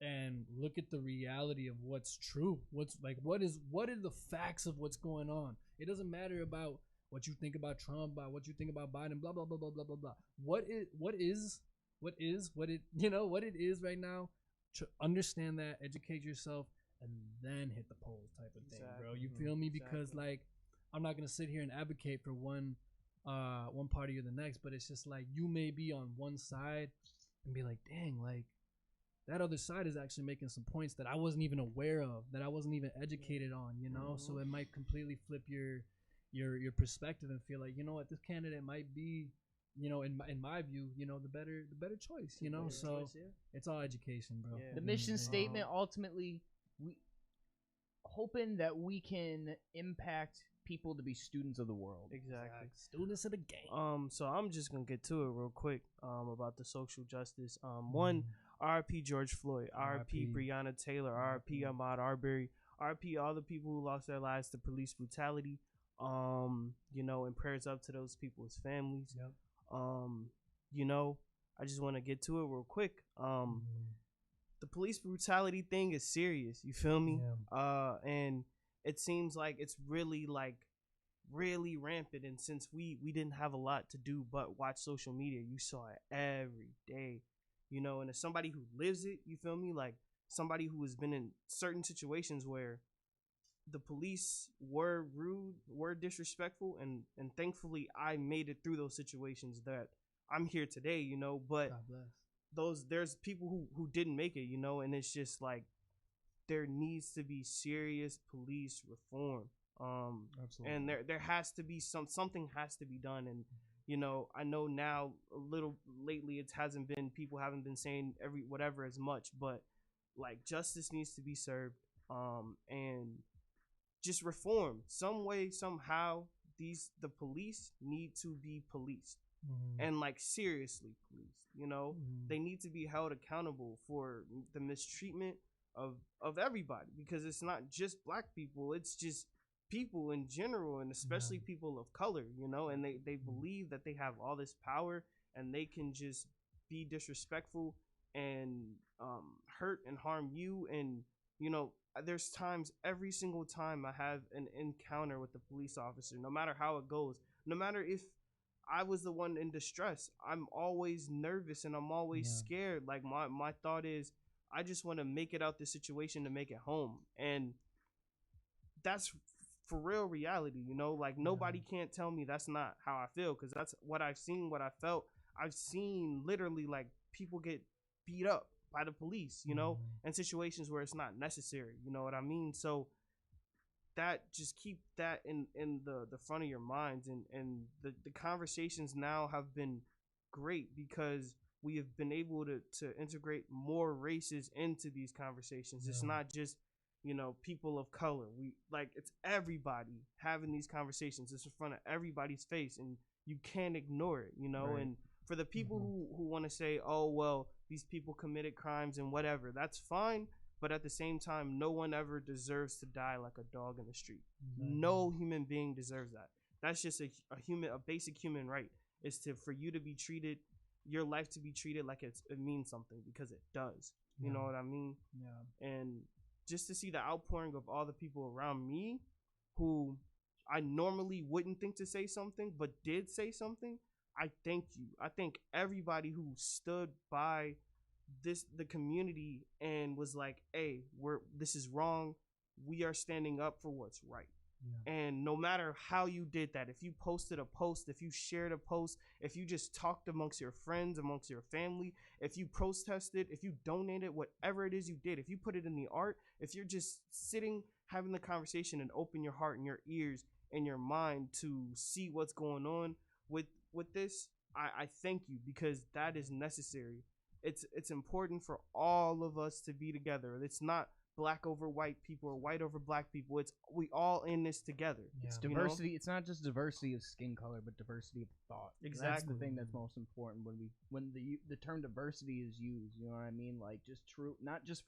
and look at the reality of what's true. What's like what are the facts of what's going on? It doesn't matter about what you think about Trump, about what you think about Biden, blah blah blah blah blah blah blah. What it is right now. Understand that, educate yourself, and then hit the polls, type of thing, bro. You feel me? Because like, I'm not gonna sit here and advocate for one party or the next, but it's just like you may be on one side and be like, dang, like that other side is actually making some points that I wasn't even aware of, that I wasn't even educated on, So it might completely flip your perspective and feel like, what, this candidate might be, in my view, the better choice, so it's all education, bro. The mission statement, ultimately, we hoping that we can impact people to be students of the world. Exactly. Students of the game. So I'm just gonna get to it real quick about the social justice. One, RIP George Floyd, RIP Breonna Taylor, RIP Ahmaud Arbery, RIP all the people who lost their lives to police brutality. And prayers up to those people's families. Yep. I just want to get to it real quick. The police brutality thing is serious. You feel me? Yeah. And it seems like it's really rampant. And since we didn't have a lot to do but watch social media, you saw it every day. And as somebody who lives it, you feel me? Like somebody who has been in certain situations where the police were rude, were disrespectful, and thankfully I made it through those situations that I'm here today, but there's people who didn't make it, and it's just like there needs to be serious police reform. Absolutely. And there has to be something has to be done. And I know now a little lately people haven't been saying whatever as much, but like justice needs to be served, and just reform some way, somehow. The police need to be policed, and like seriously policed. They need to be held accountable for the mistreatment of everybody, because it's not just black people, it's just people in general, and especially people of color, and they believe that they have all this power and they can just be disrespectful and hurt and harm you. And there's times, every single time I have an encounter with the police officer, no matter how it goes, no matter if I was the one in distress, I'm always nervous and I'm always scared. Like my thought is, I just want to make it out this situation to make it home. And that's for real reality, like nobody can't tell me that's not how I feel, because that's what I've seen, what I felt. I've seen literally like people get beat up by the police, in situations where it's not necessary, you know what I mean? So that, just keep that in the front of your minds, and the conversations now have been great because we have been able to integrate more races into these conversations. It's not just people of color. It's everybody having these conversations. It's in front of everybody's face, and you can't ignore it, Right. And for the people who want to say, oh, well, these people committed crimes and whatever, that's fine. But at the same time, no one ever deserves to die like a dog in the street. No human being deserves that. That's just a basic human right, is for you to be treated, your life to be treated like it means something, because it does. You know what I mean? Yeah. And just to see the outpouring of all the people around me who I normally wouldn't think to say something, but did say something, I thank you. I thank everybody who stood by the community and was like, hey, this is wrong. We are standing up for what's right. Yeah. And no matter how you did that, if you posted a post, if you shared a post, if you just talked amongst your friends, amongst your family, if you protested, if you donated, whatever it is you did, if you put it in the art, if you're just sitting, having the conversation and open your heart and your ears and your mind to see what's going on with this, I thank you, because that is necessary. It's important for all of us to be together. It's not black over white people or white over black people. It's we all in this together. Yeah. It's diversity. It's not just diversity of skin color, but diversity of thought. Exactly. That's the thing that's most important when the term diversity is used. You know what I mean? Like just true, not just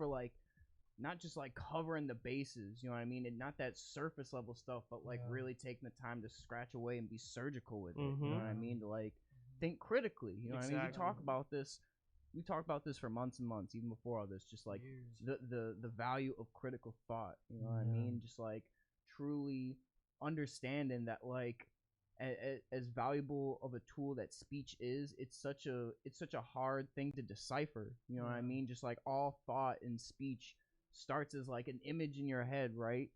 like covering the bases. You know what I mean? And not that surface level stuff, but like really taking the time to scratch away and be surgical with it. You know what I mean? To like think critically. You know what I mean? We talked about this for months and months, even before all this. Just like the value of critical thought. You know what I mean? Just like truly understanding that like as valuable of a tool that speech is, it's such a hard thing to decipher. You know what I mean? Just like all thought and speech starts as like an image in your head, right?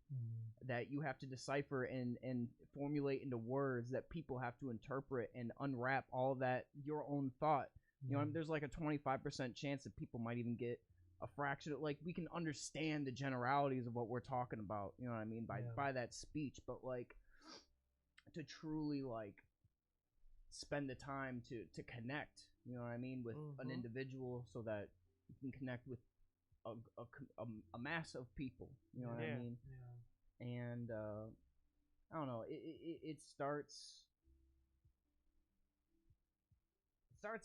That you have to decipher and formulate into words that people have to interpret and unwrap all that your own thought. You know, there's like a 25% chance that people might even get a fraction of, like, we can understand the generalities of what we're talking about, you know what I mean, by that speech, but like to truly like spend the time to connect, you know what I mean, with an individual so that you can connect with a mass of people, you know what I mean? And I don't know, it starts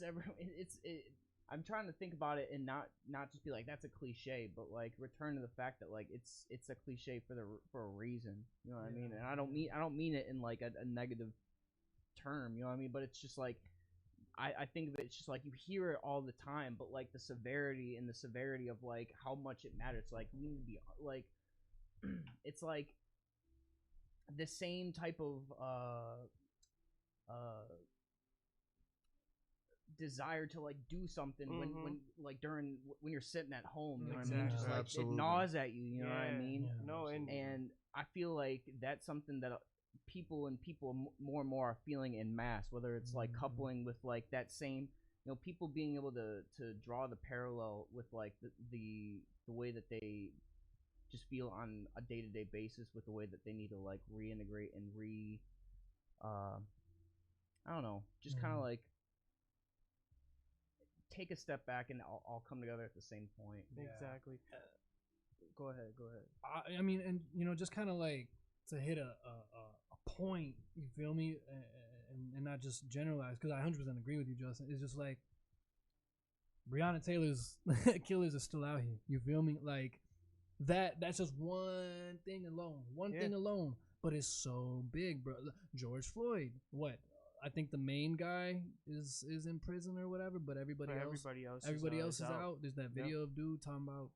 everywhere. I'm trying to think about it and not just be like that's a cliche, but like return to the fact that like it's a cliche for a reason, you know what I mean? And I don't mean it in like a negative term, you know what I mean? But it's just like I think of it, it's just like you hear it all the time, but like the severity of like how much it matters. Like we need to be like it's like the same type of desire to like do something when like when you're sitting at home, you know what I mean? Just like it gnaws at you, you know what I mean? No, and I feel like that's something that people more and more are feeling in mass, whether it's like coupling with like that same, you know, people being able to draw the parallel with like the way that they just feel on a day-to-day basis with the way that they need to like reintegrate and I don't know, just kind of like take a step back and all come together at the same point. Exactly. Go ahead. I mean, and you know, just kind of like to hit a point, you feel me, and not just generalize, because I 100% agree with you, Justin. It's just like Breonna Taylor's killers are still out here. You feel me? Like that's just one thing alone, but it's so big, bro. George Floyd, what? I think the main guy is in prison or whatever, but everybody else is out. There's that video of dude talking about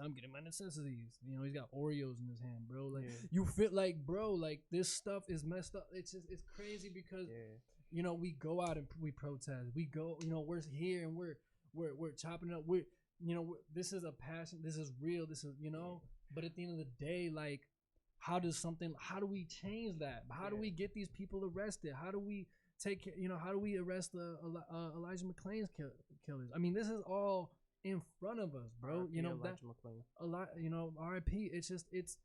I'm getting my necessities. You know, he's got Oreos in his hand, bro. Like you feel like, bro, like this stuff is messed up. It's crazy because you know, we go out and we protest. We go, you know, we're here and we're chopping it up. This is a passion. This is real. This is, you know. But at the end of the day, like, how do we change that? How do we get these people arrested? How do we how do we arrest the Elijah McClain's killers? I mean, this is all in front of us, bro. R. You know, Elijah McClain. A lot, you know, R.I.P. It's just, it's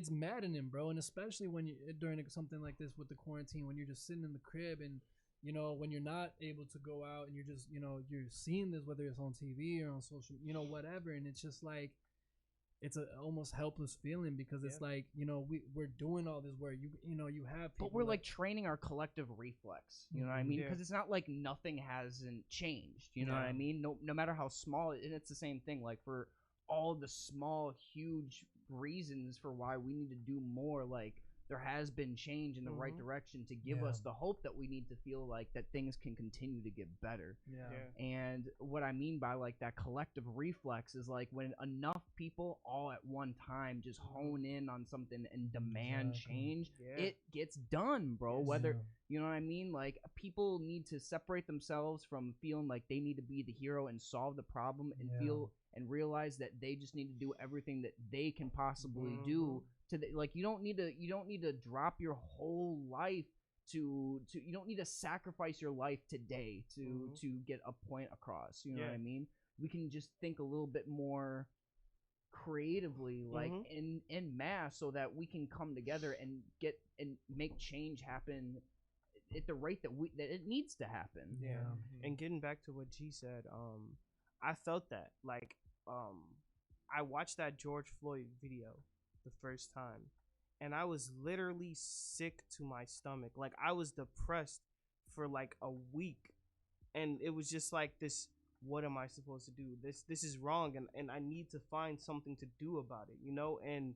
maddening, bro. And especially when you, during something like this with the quarantine, when you're just sitting in the crib and, you know, when you're not able to go out and you're just, you know, you're seeing this, whether it's on TV or on social, you know, whatever. And it's just like, it's a almost helpless feeling because it's like, you know, we're doing all this work. You know, you have people. But we're like training our collective reflex. You know what I mean? Because it's not like nothing hasn't changed. You know what I mean? No matter how small, and it's the same thing. Like for all the small, huge reasons for why we need to do more. Like there has been change in the right direction to give us the hope that we need to feel like that things can continue to get better. And what I mean by like that collective reflex is like when enough people all at one time just hone in on something and demand change, it gets done, bro. Whether you know what I mean, like people need to separate themselves from feeling like they need to be the hero and solve the problem and feel and realize that they just need to do everything that they can possibly do to like you don't need to drop your whole life to you don't need to sacrifice your life today to get a point across, you know what I mean? We can just think a little bit more creatively, like in mass, so that we can come together and get and make change happen at the rate that it needs to happen. And getting back to what G said, I felt that like I watched that George Floyd video the first time, and I was literally sick to my stomach. Like I was depressed for like a week, and it was just like this, what am I supposed to do? This is wrong, and I need to find something to do about it, you know? And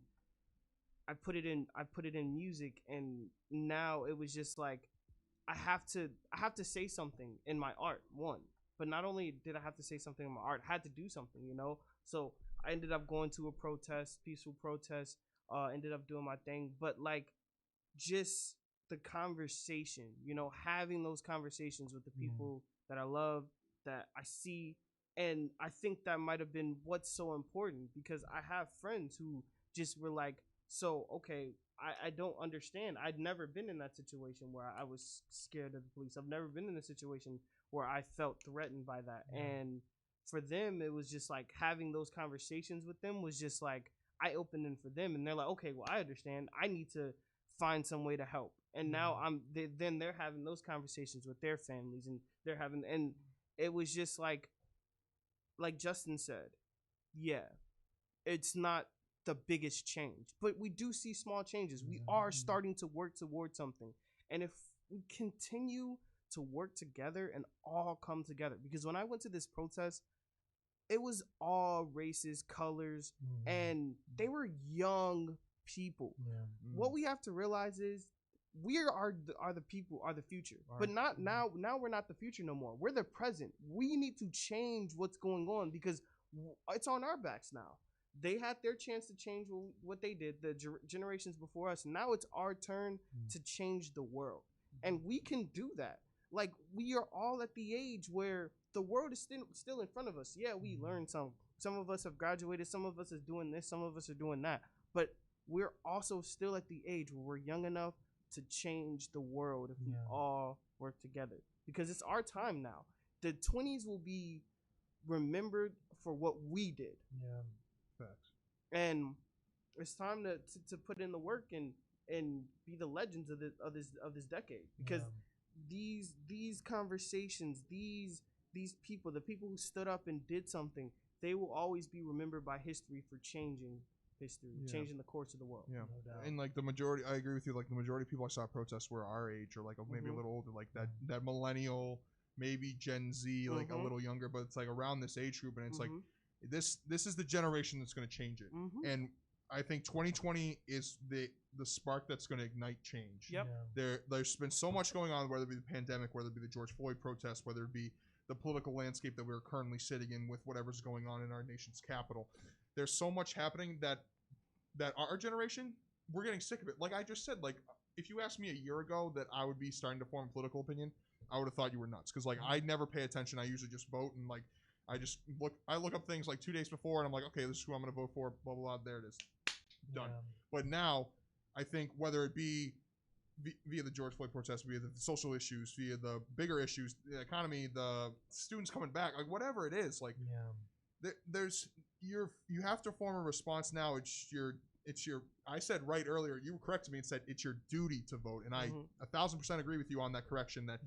I put it in music, and now it was just like I have to say something in my art, one. But not only did I have to say something in my art, I had to do something, you know? So I ended up going to a protest, peaceful protest, ended up doing my thing. But like just the conversation, you know, having those conversations with the people that I love, that I see. And I think that might have been what's so important, because I have friends who just were like, so, okay, I don't understand. I'd never been in that situation where I was scared of the police. I've never been in a situation where I felt threatened by that. And for them, it was just like having those conversations with them was just like eye-opening for them. And they're like, okay, well, I understand. I need to find some way to help. And now then they're having those conversations with their families, and they're having, and it was just like Justin said, it's not the biggest change, but we do see small changes. We are starting to work towards something. And if we continue to work together and all come together, because when I went to this protest, it was all races, colors, and they were young people. What we have to realize is we are the people, are the future, but not now. Now we're not the future no more. We're the present. We need to change what's going on, because it's on our backs now. They had their chance to change what they did, the generations before us. Now it's our turn to change the world. And we can do that. Like, we are all at the age where the world is still in front of us. Yeah, we learned some. Some of us have graduated. Some of us is doing this. Some of us are doing that. But we're also still at the age where we're young enough to change the world if we all work together. Because it's our time now. The 20s will be remembered for what we did. Facts. And it's time to put in the work and be the legends of this decade, because these conversations, these people, the people who stood up and did something, they will always be remembered by history for changing history, changing the course of the world. No and like the majority, I agree with you, like the majority of people I saw at protests were our age, or like maybe a little older, like that millennial, maybe Gen Z, like a little younger, but it's like around this age group. And it's like this is the generation that's going to change it. And I think 2020 is the spark that's going to ignite change. There's been so much going on, whether it be the pandemic, whether it be the George Floyd protests, whether it be the political landscape that we're currently sitting in with whatever's going on in our nation's capital. There's so much happening that our generation, we're getting sick of it. Like I just said, like if you asked me a year ago that I would be starting to form a political opinion, I would have thought you were nuts, because like I never pay attention. I usually just vote, and like I look up things like 2 days before, and I'm like, okay, this is who I'm going to vote for, blah, blah, blah, there it is. Done. But now, I think whether it be via the George Floyd protests, via the social issues, via the bigger issues, the economy, the students coming back, like whatever it is, like you have to form a response now. It's your I said right earlier, you corrected me and said it's your duty to vote, and I 1,000% agree with you on that correction, that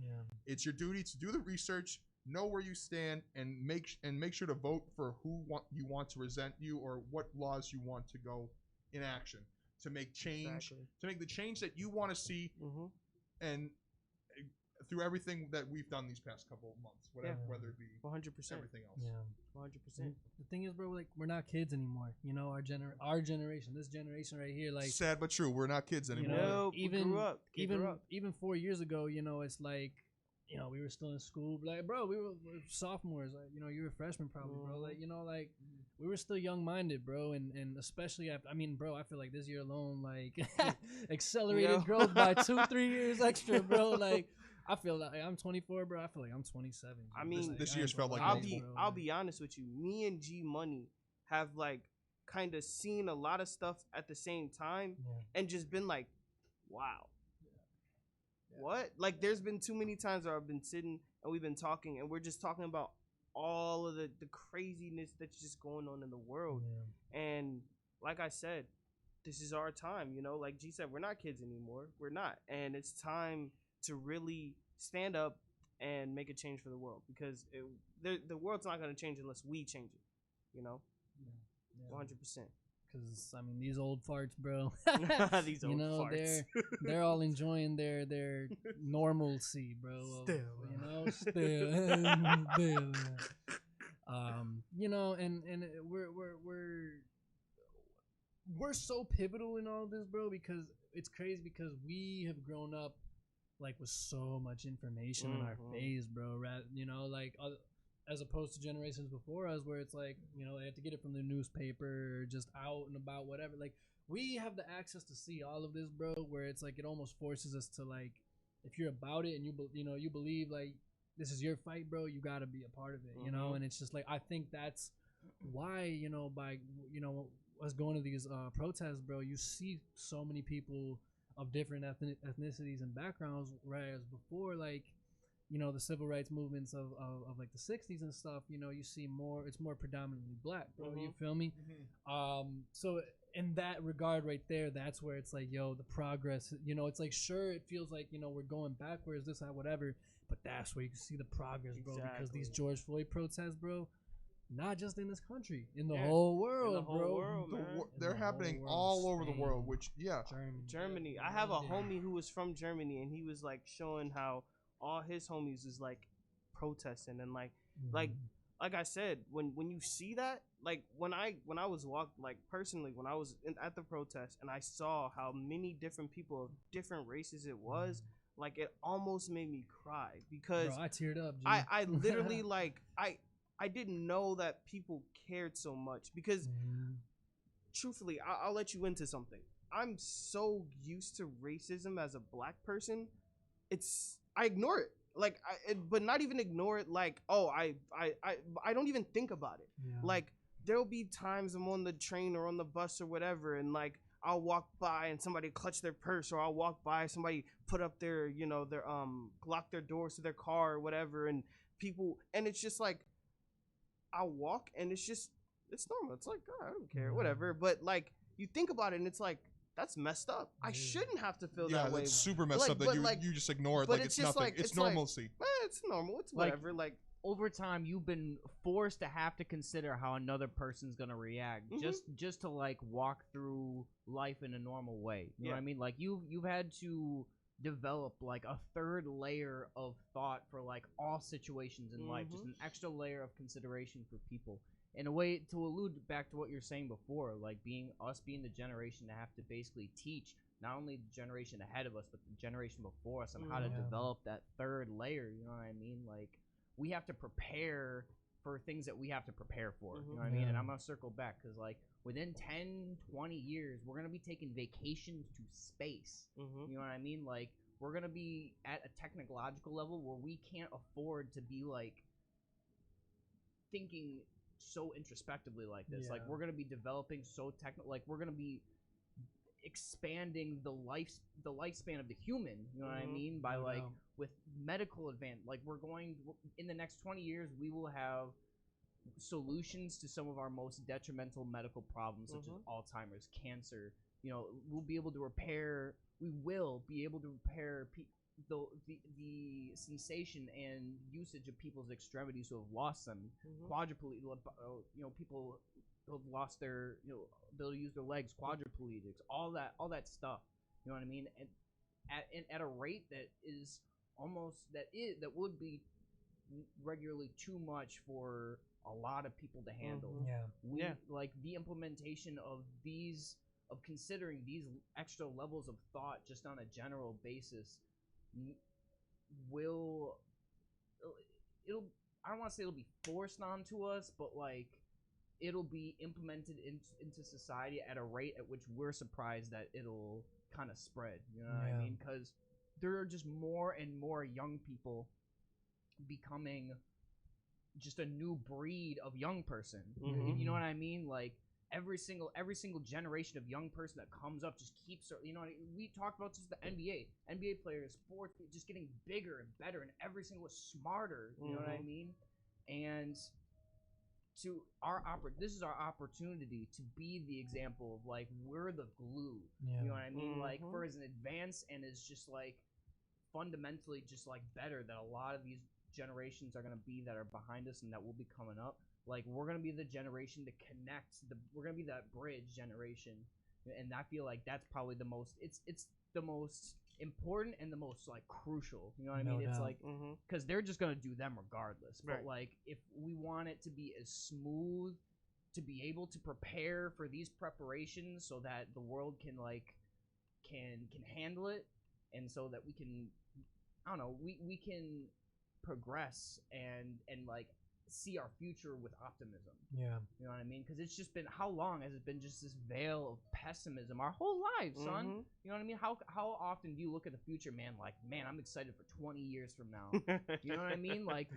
it's your duty to do the research, know where you stand, and make sure to vote for who you want to represent you, or what laws you want to go in action to make change, to make the change that you want to see. And through everything that we've done these past couple of months, whatever, Yeah. whether it be 100%. everything else. Yeah. 100%. The thing is, bro, like we're not kids anymore. You know, our generation, this generation right here, like Sad but true. We're not kids you anymore. know, Nope, we grew up. Kid grew up. even 4 years ago, you know, it's like, you know, we were still in school. Like, bro, we're sophomores. Like, you know, you were freshmen probably, bro. Like, you know, like we were still young minded, bro, and especially after. I mean, bro, I feel like this year alone, like accelerated growth by 2-3 years extra, bro. Like. I feel like I'm 24, bro. I feel like I'm 27. Bro. I mean, this year's felt like I'll be honest with you. Me and G Money have like kind of seen a lot of stuff at the same time and just been like, wow. What? Like, there's been too many times where I've been sitting and we've been talking and we're just talking about all of the craziness that's just going on in the world. And like I said, this is our time, you know, like G said, we're not kids anymore. We're not. And it's time to really stand up and make a change for the world, because the world's not going to change unless we change it, you know. 100%. Because I mean, these old farts, bro. These old you know, farts. they're all enjoying their normalcy, bro. Still, You know, and we're so pivotal in all this, bro, because it's crazy, because we have grown up like with so much information in our face, bro. You know, like as opposed to generations before us, where it's like, you know, they have to get it from the newspaper or just out and about, whatever. Like, we have the access to see all of this, bro. Where it's like it almost forces us to, like, if you're about it and you believe like this is your fight, bro, you gotta be a part of it, you know. And it's just like, I think that's why, you know, by us going to these protests, bro, you see so many people of different ethnicities and backgrounds, whereas before, like, you know, the civil rights movements of like the 60s and stuff, you know, you see it's more predominantly black, bro. You feel me? So in that regard right there, that's where it's like, yo, the progress, you know, it's like, sure, it feels like, you know, we're going backwards, this, that, whatever, but that's where you can see the progress, bro. Because these George Floyd protests, bro, not just in this country, in the whole world, bro. They're happening all over the world, which, Germany. I have a homie who was from Germany, and he was like showing how all his homies is like protesting, and like I said, when you see that, like when I was personally, when I was at the protest and I saw how many different people of different races it was, like it almost made me cry, because bro, I teared up, G. I literally like I didn't know that people cared so much, because truthfully, I'll let you into something. I'm so used to racism as a black person, I ignore it. Like, but not even ignore it. Like, oh, I don't even think about it. Like, there'll be times I'm on the train or on the bus or whatever, and like I'll walk by and somebody clutch their purse, or I'll walk by somebody put up their, you know, their lock their doors to their car or whatever, and people, and it's just like, I'll walk and it's normal. It's like, oh, I don't care, whatever. But like, you think about it and it's like, that's messed up. I shouldn't have to feel that way. Yeah, it's super messed up that you just ignore it like it's nothing. Like, it's normalcy. Like, it's normal. It's whatever. Like, over time, you've been forced to have to consider how another person's gonna react, just to like walk through life in a normal way. You know what I mean? Like, you've had to develop like a third layer of thought for like all situations in life, just an extra layer of consideration for people. In a way, to allude back to what you're saying before, like being the generation to have to basically teach not only the generation ahead of us, but the generation before us on how to develop that third layer. You know what I mean? Like, we have to prepare for things that we have to prepare for. You know what I mean? And I'm going to circle back, because like within 10, 20 years, we're going to be taking vacations to space. You know what I mean? Like, we're going to be at a technological level where we can't afford to be like thinking so introspectively like this. Like, we're gonna be developing so technical. Like, we're gonna be expanding the lifespan of the human. You know what I mean? By like with medical advance. Like, we're going in the next 20 years, we will have solutions to some of our most detrimental medical problems, such as Alzheimer's, cancer. You know, we'll be able to repair. We will be able to repair the sensation and usage of people's extremities who have lost them, quadriplegic, you know, people who have lost their, you know, ability to use their legs, quadriplegics, all that stuff. You know what I mean? And at a rate that is that would be regularly too much for a lot of people to handle. Like the implementation of considering these extra levels of thought just on a general basis will it'll I don't want to say it'll be forced onto us, but like it'll be implemented into society at a rate at which we're surprised that it'll kind of spread. You know what I mean? Because there are just more and more young people becoming just a new breed of young person. You know what I mean? Like every single generation of young person that comes up just keeps, you know, we talked about just the NBA players, sports just getting bigger and better, and every single smarter. You know what I mean? And this is our opportunity to be the example of like we're the glue. You know what I mean? Like for as an advance and as just like fundamentally just like better that a lot of these generations are going to be that are behind us and that will be coming up. Like we're going to be the generation to connect we're going to be that bridge generation, and I feel like that's probably the most it's the most important and the most like crucial. You know what I mean? It's like because they're just going to do them regardless, but like if we want it to be as smooth, to be able to prepare for these preparations so that the world can like can handle it, and so that we can, I don't know, we can progress and like see our future with optimism. You know what I mean? Because it's just been, how long has it been just this veil of pessimism our whole lives, son? You know what I mean? How often do you look at the future, man, like, man, I'm excited for 20 years from now. You know what I mean? Like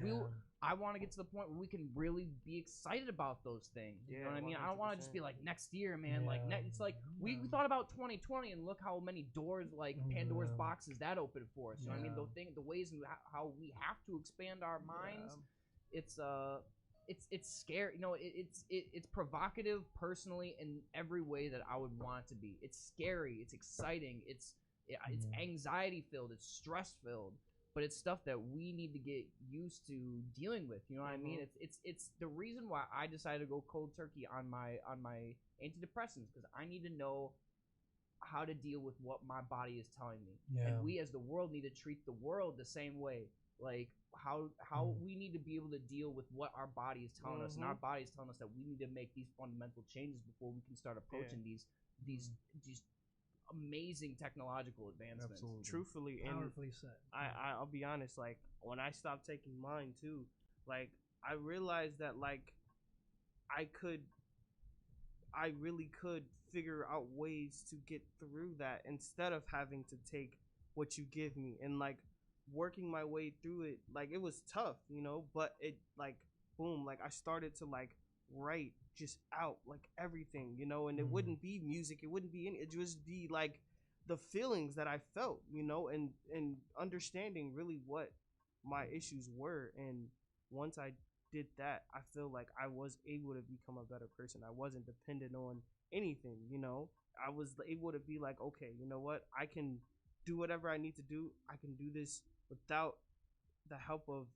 I want to get to the point where we can really be excited about those things. You know what I mean? 100%. I don't want to just be like next year, man. Like it's like we thought about 2020 and look how many doors, like Pandora's boxes that opened for us. You know what I mean? The ways and how we have to expand our minds. It's scary. You know, it's provocative personally in every way that I would want it to be. It's scary. It's exciting. It's anxiety filled. It's stress filled. But it's stuff that we need to get used to dealing with. You know what I mean? It's the reason why I decided to go cold turkey on my antidepressants, because I need to know how to deal with what my body is telling me. And we as the world need to treat the world the same way. Like how we need to be able to deal with what our body is telling us, and our body is telling us that we need to make these fundamental changes before we can start approaching these amazing technological advancements. Absolutely. Truthfully, powerfully said. I'll be honest, like when I stopped taking mine too, like I realized that like I really could figure out ways to get through that instead of having to take what you give me, and like working my way through it. Like it was tough, you know, but it like boom, like I started to like write just out like everything, you know, and it wouldn't be music, it wouldn't be any, it just be like the feelings that I felt, you know, and understanding really what my issues were. And once I did that, I feel like I was able to become a better person. I wasn't dependent on anything, you know. I was able to be like, okay, you know what, I can do whatever I need to do. I can do this without the help of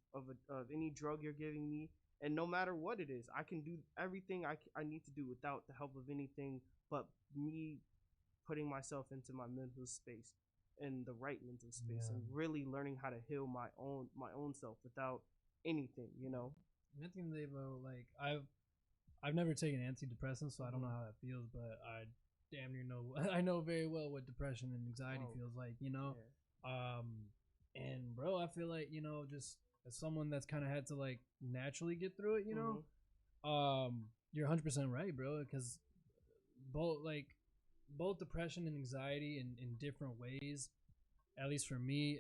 any drug you're giving me, and no matter what it is, I can do everything I need to do without the help of anything but me putting myself into my mental space, and the right mental space, and really learning how to heal my own self without anything, you know. And at the end of the day, bro, like I've never taken antidepressants, so I don't know how that feels, but I damn near know I know very well what depression and anxiety feels like, you know. And bro, I feel like, you know, just as someone that's kind of had to like naturally get through it, you know, you're 100% right, bro, because both depression and anxiety in different ways, at least for me,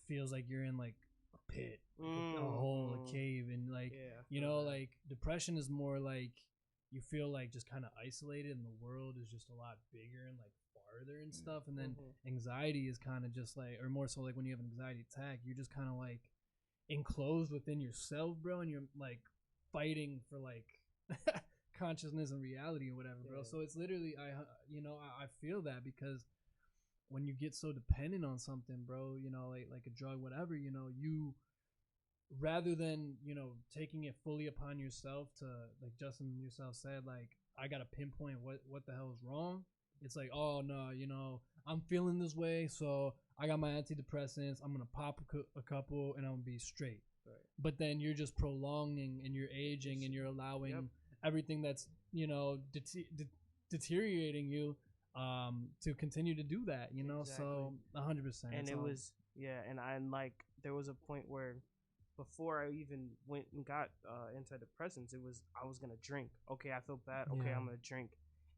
feels like you're in like a pit, a hole, a cave, and like you know, like depression is more like you feel like just kind of isolated, and the world is just a lot bigger and like farther and stuff. And then anxiety is kind of just like, or more so like when you have an anxiety attack, you're just kind of like enclosed within yourself, bro, and you're like fighting for like consciousness and reality or whatever, bro. So it's literally, I feel that, because when you get so dependent on something, bro, you know, like a drug, whatever, you know, you, rather than, you know, taking it fully upon yourself to, like Justin yourself said, like, I gotta pinpoint what the hell is wrong. It's like, oh no, you know, I'm feeling this way, so I got my antidepressants. I'm gonna pop a couple, and I'm gonna be straight. Right. But then you're just prolonging, and you're aging, and you're allowing everything that's deteriorating you to continue to do that. You know, Exactly. so 100%. And it was and there was a point where before I even went and got antidepressants, I was gonna drink. Okay, I feel bad. Okay, Yeah. I'm gonna drink,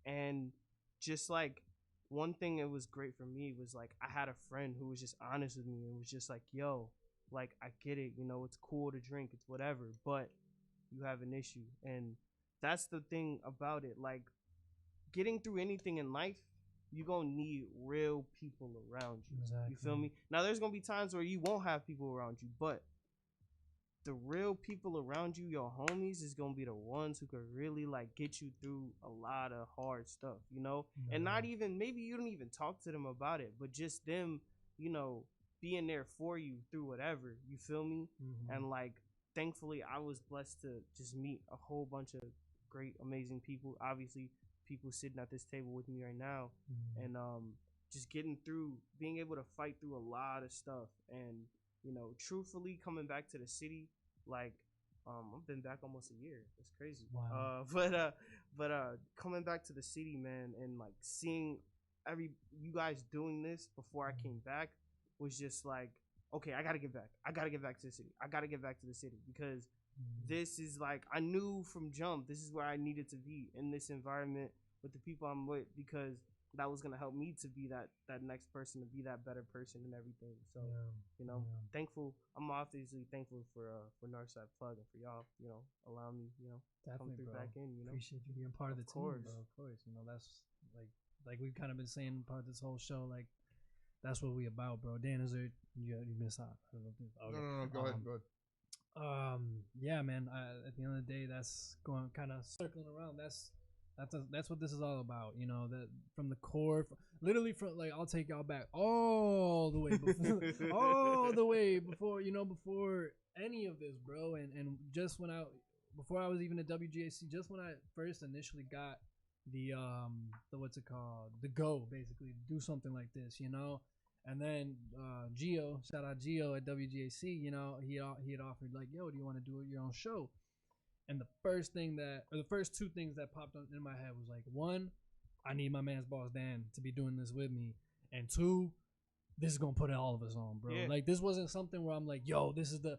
and just like one thing that was great for me was like I had a friend who was just honest with me and was just like, yo, like I get it, you know, it's cool to drink, it's whatever, but you have an issue. And that's the thing about it. Like getting through anything in life, you're gonna need real people around you. Exactly. You feel me? Now there's gonna be times where you won't have people around you, but the real people around you, your homies, is gonna be the ones who could really like get you through a lot of hard stuff, you know. And not even, maybe you don't even talk to them about it, but just them, you know, being there for you through whatever. You feel me? And like, thankfully, I was blessed to just meet a whole bunch of great, amazing people. Obviously, people sitting at this table with me right now, and just getting through, being able to fight through a lot of stuff. And you know, truthfully, coming back to the city, like, I've been back almost a year. It's crazy. Wow. But coming back to the city, man, and like seeing you guys doing this before I came back was just like, okay, I gotta get back. I gotta get back to the city. I gotta get back to the city because this is like, I knew from jump, this is where I needed to be in this environment with the people I'm with, because that was gonna help me to be that next person, to be that better person and everything. So you know, thankful. I'm obviously thankful for Northside Plug and for y'all, you know, allow me, you know, come through, bro. Back in, you know. Appreciate you being part of the team, bro. Of course, you know, that's like we've kind of been saying part of this whole show, like that's what we about, bro. Dan, is there you missed out? I don't know if okay. No, go ahead. Yeah, man. At the end of the day, that's going kind of circling around. That's what this is all about, you know. That from the core, literally from like, I'll take y'all back all the way before, you know, before any of this, bro. And just before I was even at WGAC, just when I first initially got the what's it called, the go, basically to do something like this, you know. And then Gio, shout out Gio at WGAC, you know, he had offered like, yo, do you want to do your own show? And the first two things that popped up in my head was like, one, I need my man's boss Dan to be doing this with me, and two, this is gonna put all of us on, bro. Yeah. Like this wasn't something where I'm like, yo, this is the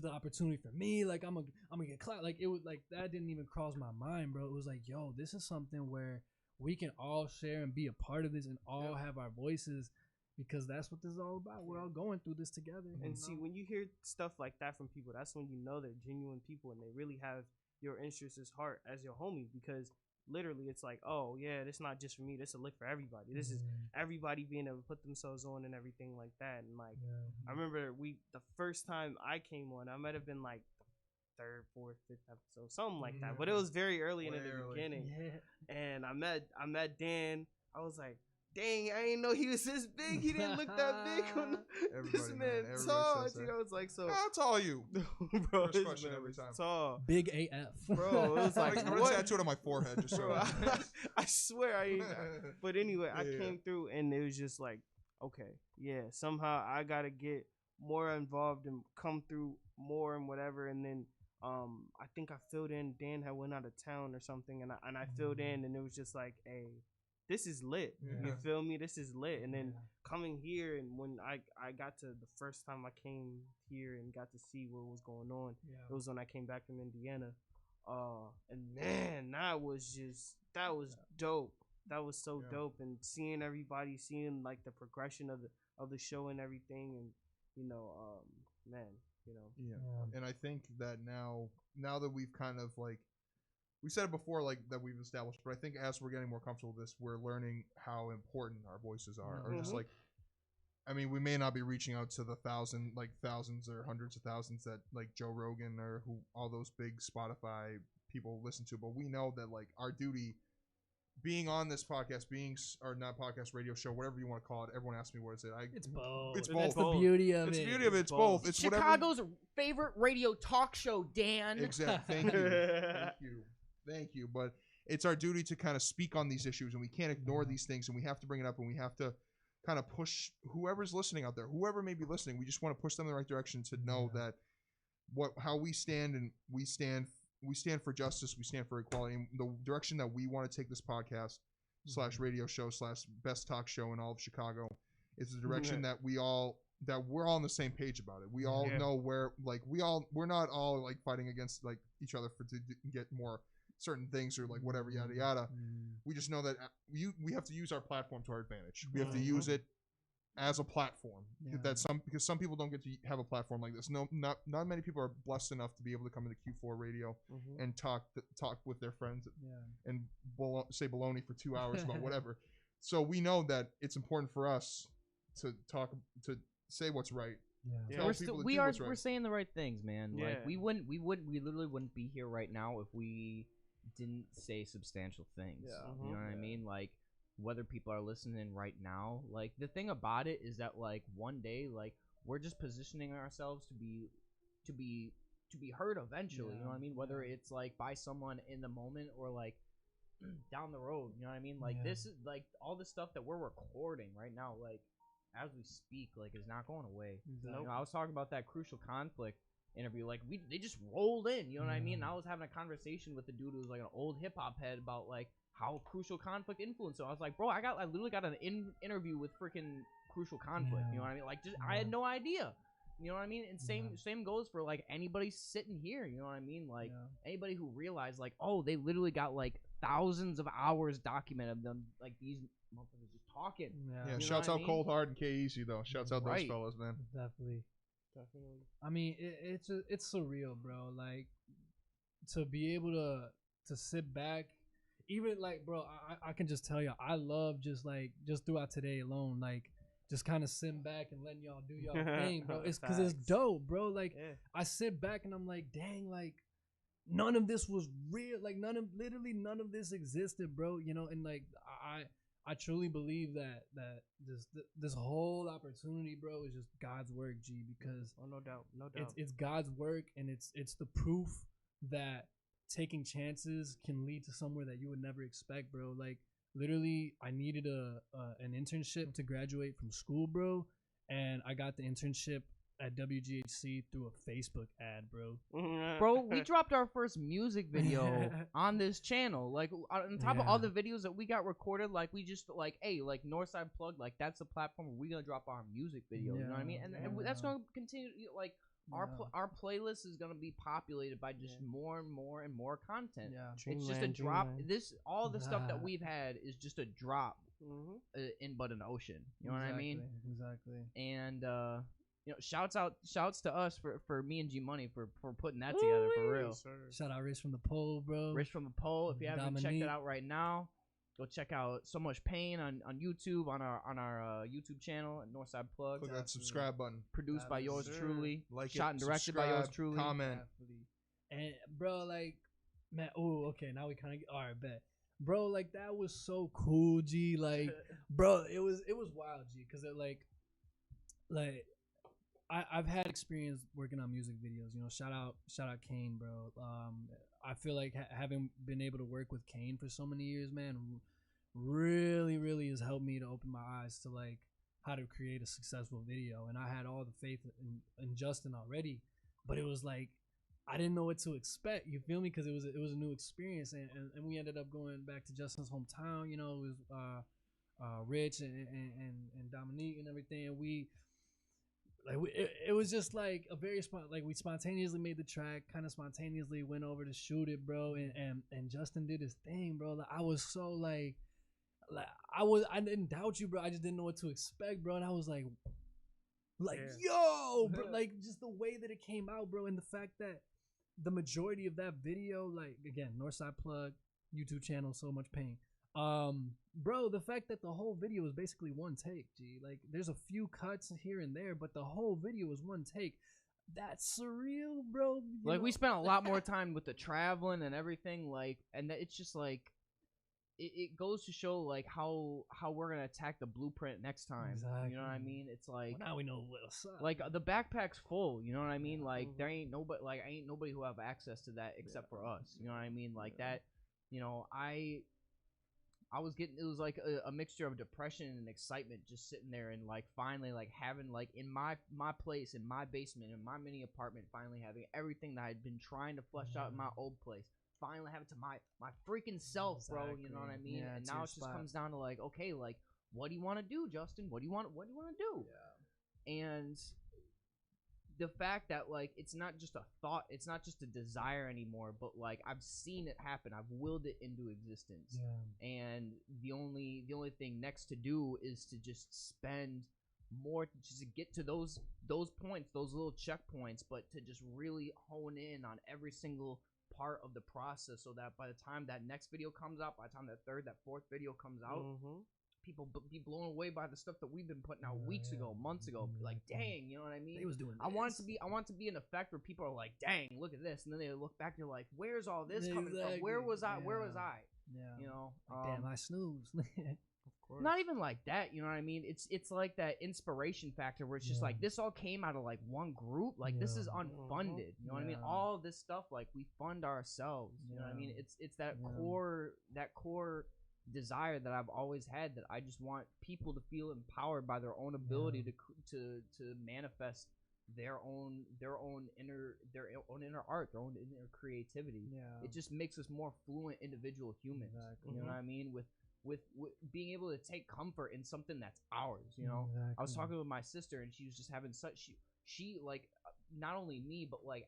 opportunity for me. Like I'm gonna get clout. Like it was like that didn't even cross my mind, bro. It was like, yo, this is something where we can all share and be a part of this and all have our voices. Because that's what this is all about. We're all going through this together. And see, when you hear stuff like that from people, that's when you know they're genuine people and they really have your interests at heart as your homie. Because literally, it's like, oh yeah, this not just for me. This is a lick for everybody. This is everybody being able to put themselves on and everything like that. And like, I remember the first time I came on, I might have been like the 3rd, 4th, 5th episode, something like that. But it was very early in the beginning. Yeah. And I met Dan. I was like, dang, I didn't know he was this big. He didn't look that big. This man tall. You know, it's like, so. How tall are you? Bro, first question every time. Tall. Big AF. Bro, it was like, I'm going to tattoo it on my forehead. Just so I swear I ain't. But anyway, I came through and it was just like, okay, yeah, somehow I got to get more involved and come through more and whatever. And then I think I filled in. Dan had went out of town or something. And I filled in and it was just like, hey, this is lit. You feel me? This is lit. And then coming here, and when I got to the first time I came here and got to see what was going on, it was when I came back from Indiana. And man, that was dope. That was so dope. And seeing everybody, seeing like the progression of the show and everything, and you know, man, you know. Yeah. And I think that now that we've kind of like, we said it before, like that we've established, but I think as we're getting more comfortable with this, we're learning how important our voices are. Or just like, I mean, we may not be reaching out to the thousands or hundreds of thousands that like Joe Rogan or who all those big Spotify people listen to, but we know that like our duty, being on this podcast, or not podcast, radio show, whatever you want to call it. Everyone asks me what is it. It's both. It's both. That's the beauty of it. It's the beauty of it. It's both. It's Chicago's favorite radio talk show, Dan. Exactly. Thank you. But it's our duty to kind of speak on these issues, and we can't ignore these things, and we have to bring it up, and we have to kind of push whoever's listening out there, whoever may be listening. We just want to push them in the right direction to know that how we stand, and we stand for justice, we stand for equality, and the direction that we want to take this podcast / radio show / best talk show in all of Chicago is the direction that we're all on the same page about it. We all know where, like, we're not all like fighting against like each other to get more certain things or like whatever, yada yada. We just know that we have to use our platform to our advantage. We have to use it as a platform because some people don't get to have a platform like this. Not many people are blessed enough to be able to come into Q4 radio and talk with their friends and say baloney for 2 hours about whatever. So we know that it's important for us to say what's right. We're saying the right things, man. Like we literally wouldn't be here right now if we didn't say substantial things. You know what I mean? Like, whether people are listening right now, like, the thing about it is that, like, one day, like, we're just positioning ourselves to be heard eventually. You know what I mean? Whether it's like by someone in the moment or like down the road. You know what I mean? Like, this is like all the stuff that we're recording right now, like, as we speak, like, is not going away. You know, I was talking about that Crucial Conflict interview. Like, they just rolled in. You know what I mean? And I was having a conversation with the dude who was like an old hip hop head about like how Crucial Conflict influenced. So I was like, bro, I literally got an interview with freaking Crucial Conflict. You know what I mean? Like, just I had no idea. You know what I mean? And same goes for like anybody sitting here. You know what I mean? Like anybody who realized like, oh, they literally got like thousands of hours documented of them, like these motherfuckers just talking. Yeah. Shouts out Cold Hard and K-Easy though. Shouts out those fellas, man. Definitely. I mean, it's surreal, bro. Like, to be able to sit back, even like, bro, I can just tell you, I love just throughout today alone, like, just kind of sitting back and letting y'all do y'all thing, bro. It's because it's dope, bro. Like, I sit back and I'm like, dang, like, none of this was real. Like, literally none of this existed, bro. You know, and like, I truly believe that this whole opportunity, bro, is just God's work, G. Because no doubt, it's God's work, and it's the proof that taking chances can lead to somewhere that you would never expect, bro. Like, literally, I needed an internship to graduate from school, bro, and I got the internship at WGHC through a Facebook ad, bro. Bro, we dropped our first music video on this channel. Like, on top of all the videos that we got recorded, like, we just, like, hey, like, Northside Plug, like, that's the platform where we're going to drop our music video. You know what I mean? And that's going to continue, like, our playlist is going to be populated by just more and more and more content. It's just a drop. All the stuff that we've had is just a drop in but an ocean. You know what I mean? Exactly. And, you know, shouts to us for me and G Money for putting that together for real. Shout out Rich from the Pole, bro. Rich from the Pole. If you haven't checked it out right now, go check out So Much Pain on YouTube on our YouTube channel at Northside Plug. Click that subscribe button. Produced by yours truly. Like shot and directed by yours truly. Comment. And bro, like, man, oh, okay, now we kind of all right, bet. Bro, like, that was so cool, G. Like, bro, it was wild, G, because it like I've had experience working on music videos. You know, shout out Kane, bro. I feel like having been able to work with Kane for so many years, man, really has helped me to open my eyes to like how to create a successful video. And I had all the faith in Justin already, but it was like I didn't know what to expect. You feel me? Because it was a new experience, and we ended up going back to Justin's hometown. You know, it was Rich and Dominique and everything, and it was just like a very we spontaneously made the track, kind of spontaneously went over to shoot it, bro, and Justin did his thing, bro. Like, I was so like I didn't doubt you, bro. I just didn't know what to expect, bro. And I was like yo, bro, like just the way that it came out, bro, and the fact that the majority of that video, like, again, Northside Plug, YouTube channel, So Much Pain. Bro, the fact that the whole video is basically one take, G. Like, there's a few cuts here and there, but the whole video is one take. That's surreal, bro. Like, we spent a lot more time with the traveling and everything, like, and it's just like it goes to show like how we're gonna attack the blueprint next time. Exactly. You know what I mean? It's like, well, now we know what's up. Like, the backpack's full. You know what I mean? Like, there ain't nobody who have access to that except for us. You know what I mean? Like that. You know, I was getting, it was like a mixture of depression and excitement, just sitting there and like finally like having like in my place, in my basement, in my mini apartment, finally having everything that I'd been trying to flesh out in my old place, finally have it to my freaking self, bro. You know what I mean? Yeah, and now it just comes down to like, okay, like what do you want to do, Justin? What do you want to do? Yeah. And the fact that like it's not just a thought, it's not just a desire anymore, but like I've seen it happen, I've willed it into existence. And the only thing next to do is to just spend more, just to get to those points, those little checkpoints, but to just really hone in on every single part of the process, so that by the time that next video comes out, by the time that third, that fourth video comes out, people be blown away by the stuff that we've been putting out weeks ago, months ago. Like, dang, you know what I mean? They was doing this. I want to be an effect where people are like, dang, look at this, and then they look back, they're like, where's all this coming from? Where was I? Where was I? Yeah. You know, like, damn, I snooze. Of course. Not even like that, you know what I mean? It's like that inspiration factor where it's just like this all came out of like one group. Like this is unfunded. You know what I mean? All this stuff like we fund ourselves. You know what I mean? It's that core desire that I've always had, that I just want people to feel empowered by their own ability to manifest their own inner art, their own inner creativity. It just makes us more fluent individual humans. You know what I mean? With being able to take comfort in something that's ours. You know, I was talking with my sister, and she was just having such she like not only me, but like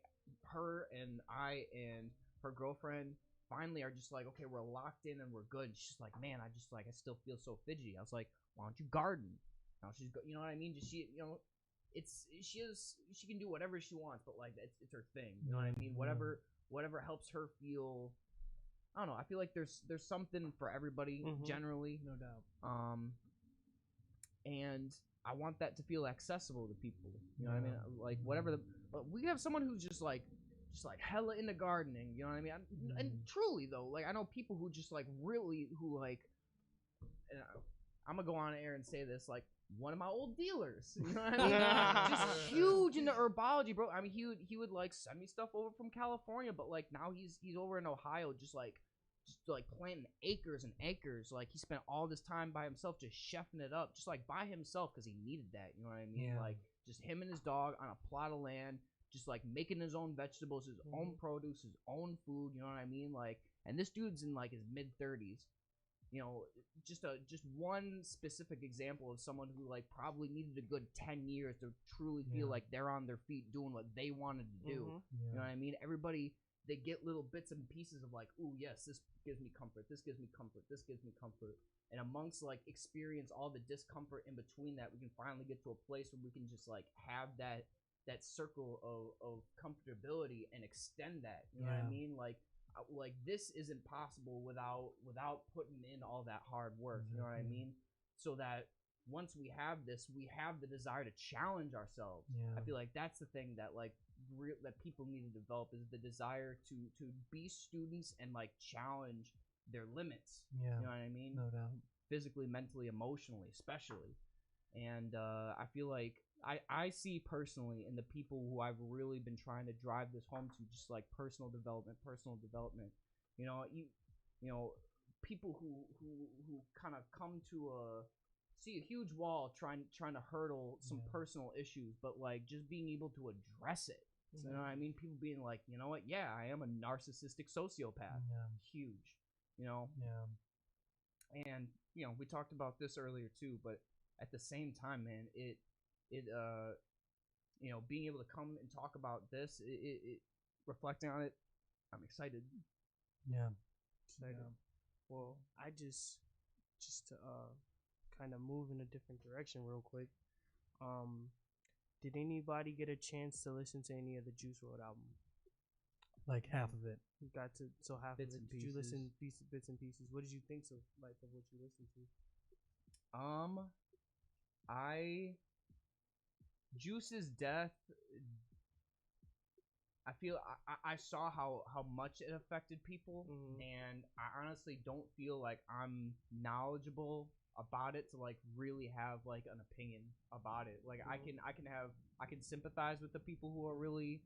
her and I and her girlfriend finally are just like, okay, we're locked in and we're good. And she's like, man, I still feel so fidgety. I was like, why don't you garden? Now you know what I mean? Just she can do whatever she wants, but like it's her thing. You know what I mean? Whatever helps her feel. I don't know. I feel like there's something for everybody generally, no doubt. And I want that to feel accessible to people. You know what I mean? Like whatever we have someone who's just like hella into gardening, you know what I mean? And truly though, like I know people who just like really who like, and I'm gonna go on air and say this, like one of my old dealers, you know what I mean? Just huge into herbology, bro. I mean, he would like send me stuff over from California, but like now he's over in Ohio, just like planting acres and acres. Like he spent all this time by himself, just chefing it up, just like by himself, because he needed that. You know what I mean? Like just him and his dog on a plot of land, just like making his own vegetables, his own produce, his own food. You know what I mean? Like, and this dude's in like his mid-30s. You know, just one specific example of someone who like probably needed a good 10 years to truly feel like they're on their feet doing what they wanted to do. You know what I mean? Everybody, they get little bits and pieces of like, ooh, yes, this gives me comfort. This gives me comfort. This gives me comfort. And amongst like experience all the discomfort in between that, we can finally get to a place where we can just like have that circle of comfortability and extend that. You know what I mean? Like this isn't possible without putting in all that hard work. You know what I mean? So that once we have this, we have the desire to challenge ourselves. I feel like that's the thing that like that people need to develop, is the desire to be students and like challenge their limits. You know what I mean? No doubt. Physically, mentally, emotionally, especially. And I feel like I see personally in the people who I've really been trying to drive this home to, just like personal development. You know, people who kind of come to see a huge wall trying to hurdle some personal issues, but like just being able to address it. You know what I mean? People being like, you know what? Yeah, I am a narcissistic sociopath. Huge. You know. And you know, we talked about this earlier too, but at the same time, man, it you know, being able to come and talk about this, it reflecting on it, I'm excited. Excited. Well, I just to kind of move in a different direction real quick. Did anybody get a chance to listen to any of the Juice WRLD album? Like half of it. You got to, so half bits of it. And did pieces. You listen bits and pieces? What did you think of what you listened to? Juice's death, I feel I saw how much it affected people, and I honestly don't feel like I'm knowledgeable about it to like really have like an opinion about it. Like I can sympathize with the people who are really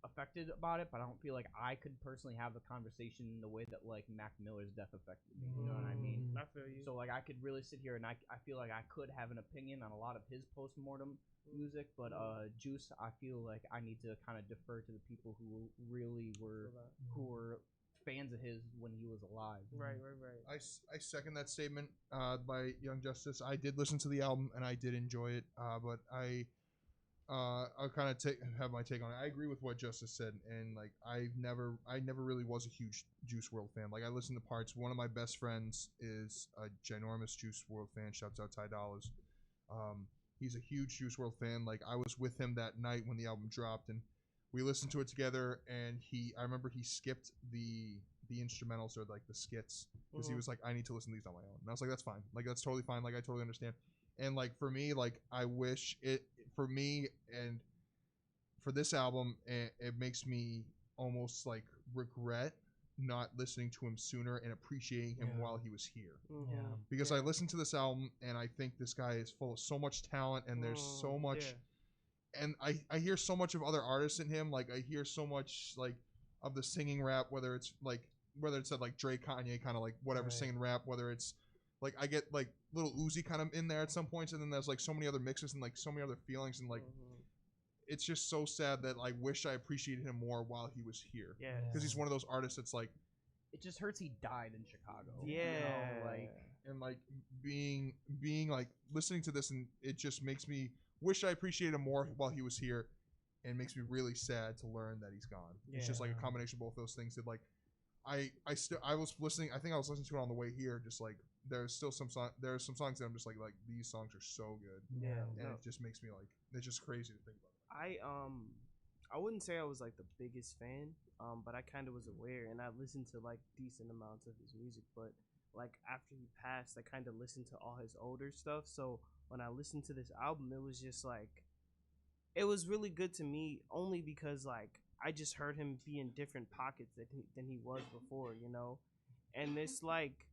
affected about it, but I don't feel like I could personally have the conversation in the way that like Mac Miller's death affected me. You know what I mean? I feel you. So like I could really sit here and I feel like I could have an opinion on a lot of his post-mortem music, but Juice, I feel like I need to kind of defer to the people who really were fans of his when he was alive. Right. I second that statement by Young Justice. I did listen to the album and I did enjoy it, but I'll kind of have my take on it. I agree with what Justice said, and like I never really was a huge Juice WRLD fan. Like I listened to parts. One of my best friends is a ginormous Juice WRLD fan. Shouts out Ty Dollars. He's a huge Juice WRLD fan. Like I was with him that night when the album dropped, and we listened to it together. And I remember he skipped the instrumentals or like the skits because he was like, I need to listen to these on my own. And I was like, that's fine. Like that's totally fine. Like I totally understand. And like for me, like I wish it for me and for this album, it makes me almost like regret not listening to him sooner and appreciating him while he was here. Because I listened to this album and I think this guy is full of so much talent and there's so much and I hear so much of other artists in him. Like I hear so much like of the singing rap, whether it's at like Drake, Kanye kind of like whatever singing rap, whether it's like I get like little Uzi kind of in there at some points, and then there's like so many other mixes and like so many other feelings, and like it's just so sad that I wish I appreciated him more while he was here. Yeah, because he's one of those artists that's like, it just hurts he died in Chicago. Yeah, you know? Like and like being like listening to this, and it just makes me wish I appreciated him more while he was here, and makes me really sad to learn that he's gone. It's just like a combination of both those things. That like I was listening. I think I was listening to it on the way here. Just like there's still some songs that I'm just like these songs are so good. And it just makes me like, it's just crazy to think about. I wouldn't say I was like the biggest fan, but I kind of was aware, and I listened to like decent amounts of his music. But like after he passed, I kind of listened to all his older stuff. So when I listened to this album, it was just like, it was really good to me, only because like I just heard him be in different pockets than he was before, you know. And this like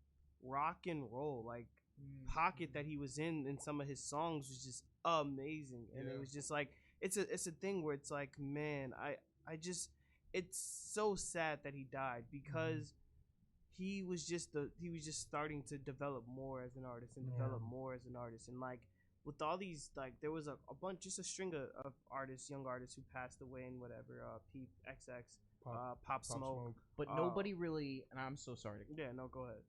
rock and roll like pocket that he was in some of his songs was just amazing. And it was just like, it's a thing where it's like, man, I just, it's so sad that he died, because he was just starting to develop more as an artist and develop more as an artist. And like with all these, like there was a bunch, just a string of artists, young artists who passed away and whatever, Peep, XX, Pop Smoke. But nobody really, and I'm so sorry. Yeah, no, go ahead.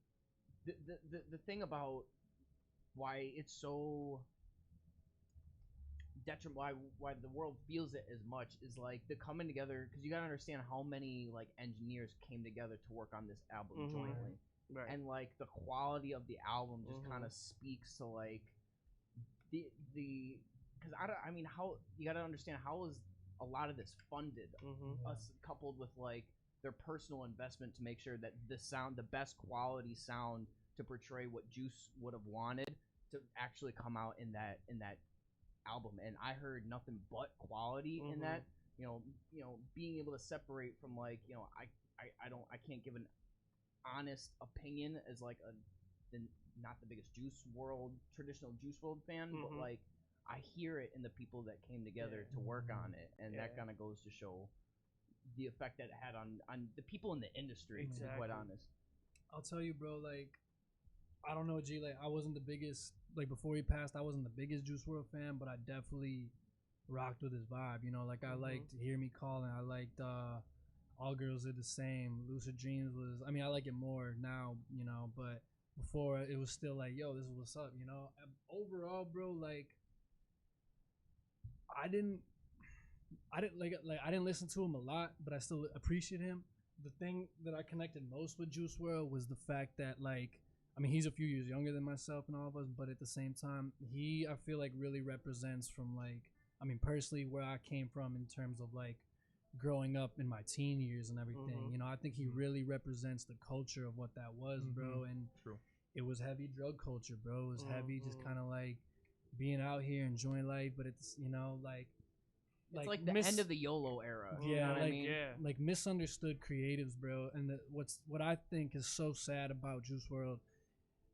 The thing about why it's so detrimental, why the world feels it as much, is like the coming together, because you gotta understand how many like engineers came together to work on this album jointly, and like the quality of the album just kind of speaks to like the because I mean, how you gotta understand how is a lot of this funded, us coupled with like their personal investment to make sure that the best quality sound to portray what Juice would have wanted to actually come out in that album. And I heard nothing but quality in that. You know, being able to separate from like, you know, I can't give an honest opinion as like not the biggest traditional Juice WRLD fan, but like I hear it in the people that came together to work on it, and that kind of goes to show the effect that it had on the people in the industry. To be quite honest, I'll tell you, bro. Like, I don't know, G. Like, I wasn't the biggest. Like before he passed, I wasn't the biggest Juice WRLD fan, but I definitely rocked with his vibe. You know, like I liked "Hear Me Calling." I liked "All Girls Are the Same." "Lucid Dreams" was. I mean, I like it more now. You know, but before it was still like, yo, this is what's up. You know, overall, bro, like I didn't listen to him a lot, but I still appreciate him. The thing that I connected most with Juice WRLD was the fact that, like, I mean, he's a few years younger than myself and all of us, but at the same time, I feel like really represents from, like, I mean, personally, where I came from in terms of like growing up in my teen years and everything. You know, I think he really represents the culture of what that was, bro. And it was heavy drug culture, bro. It was heavy, just kind of like being out here enjoying life, but it's, you know, like it's like the end of the YOLO era. Yeah, you know what like I mean? Like misunderstood creatives, bro. And what I think is so sad about Juice WRLD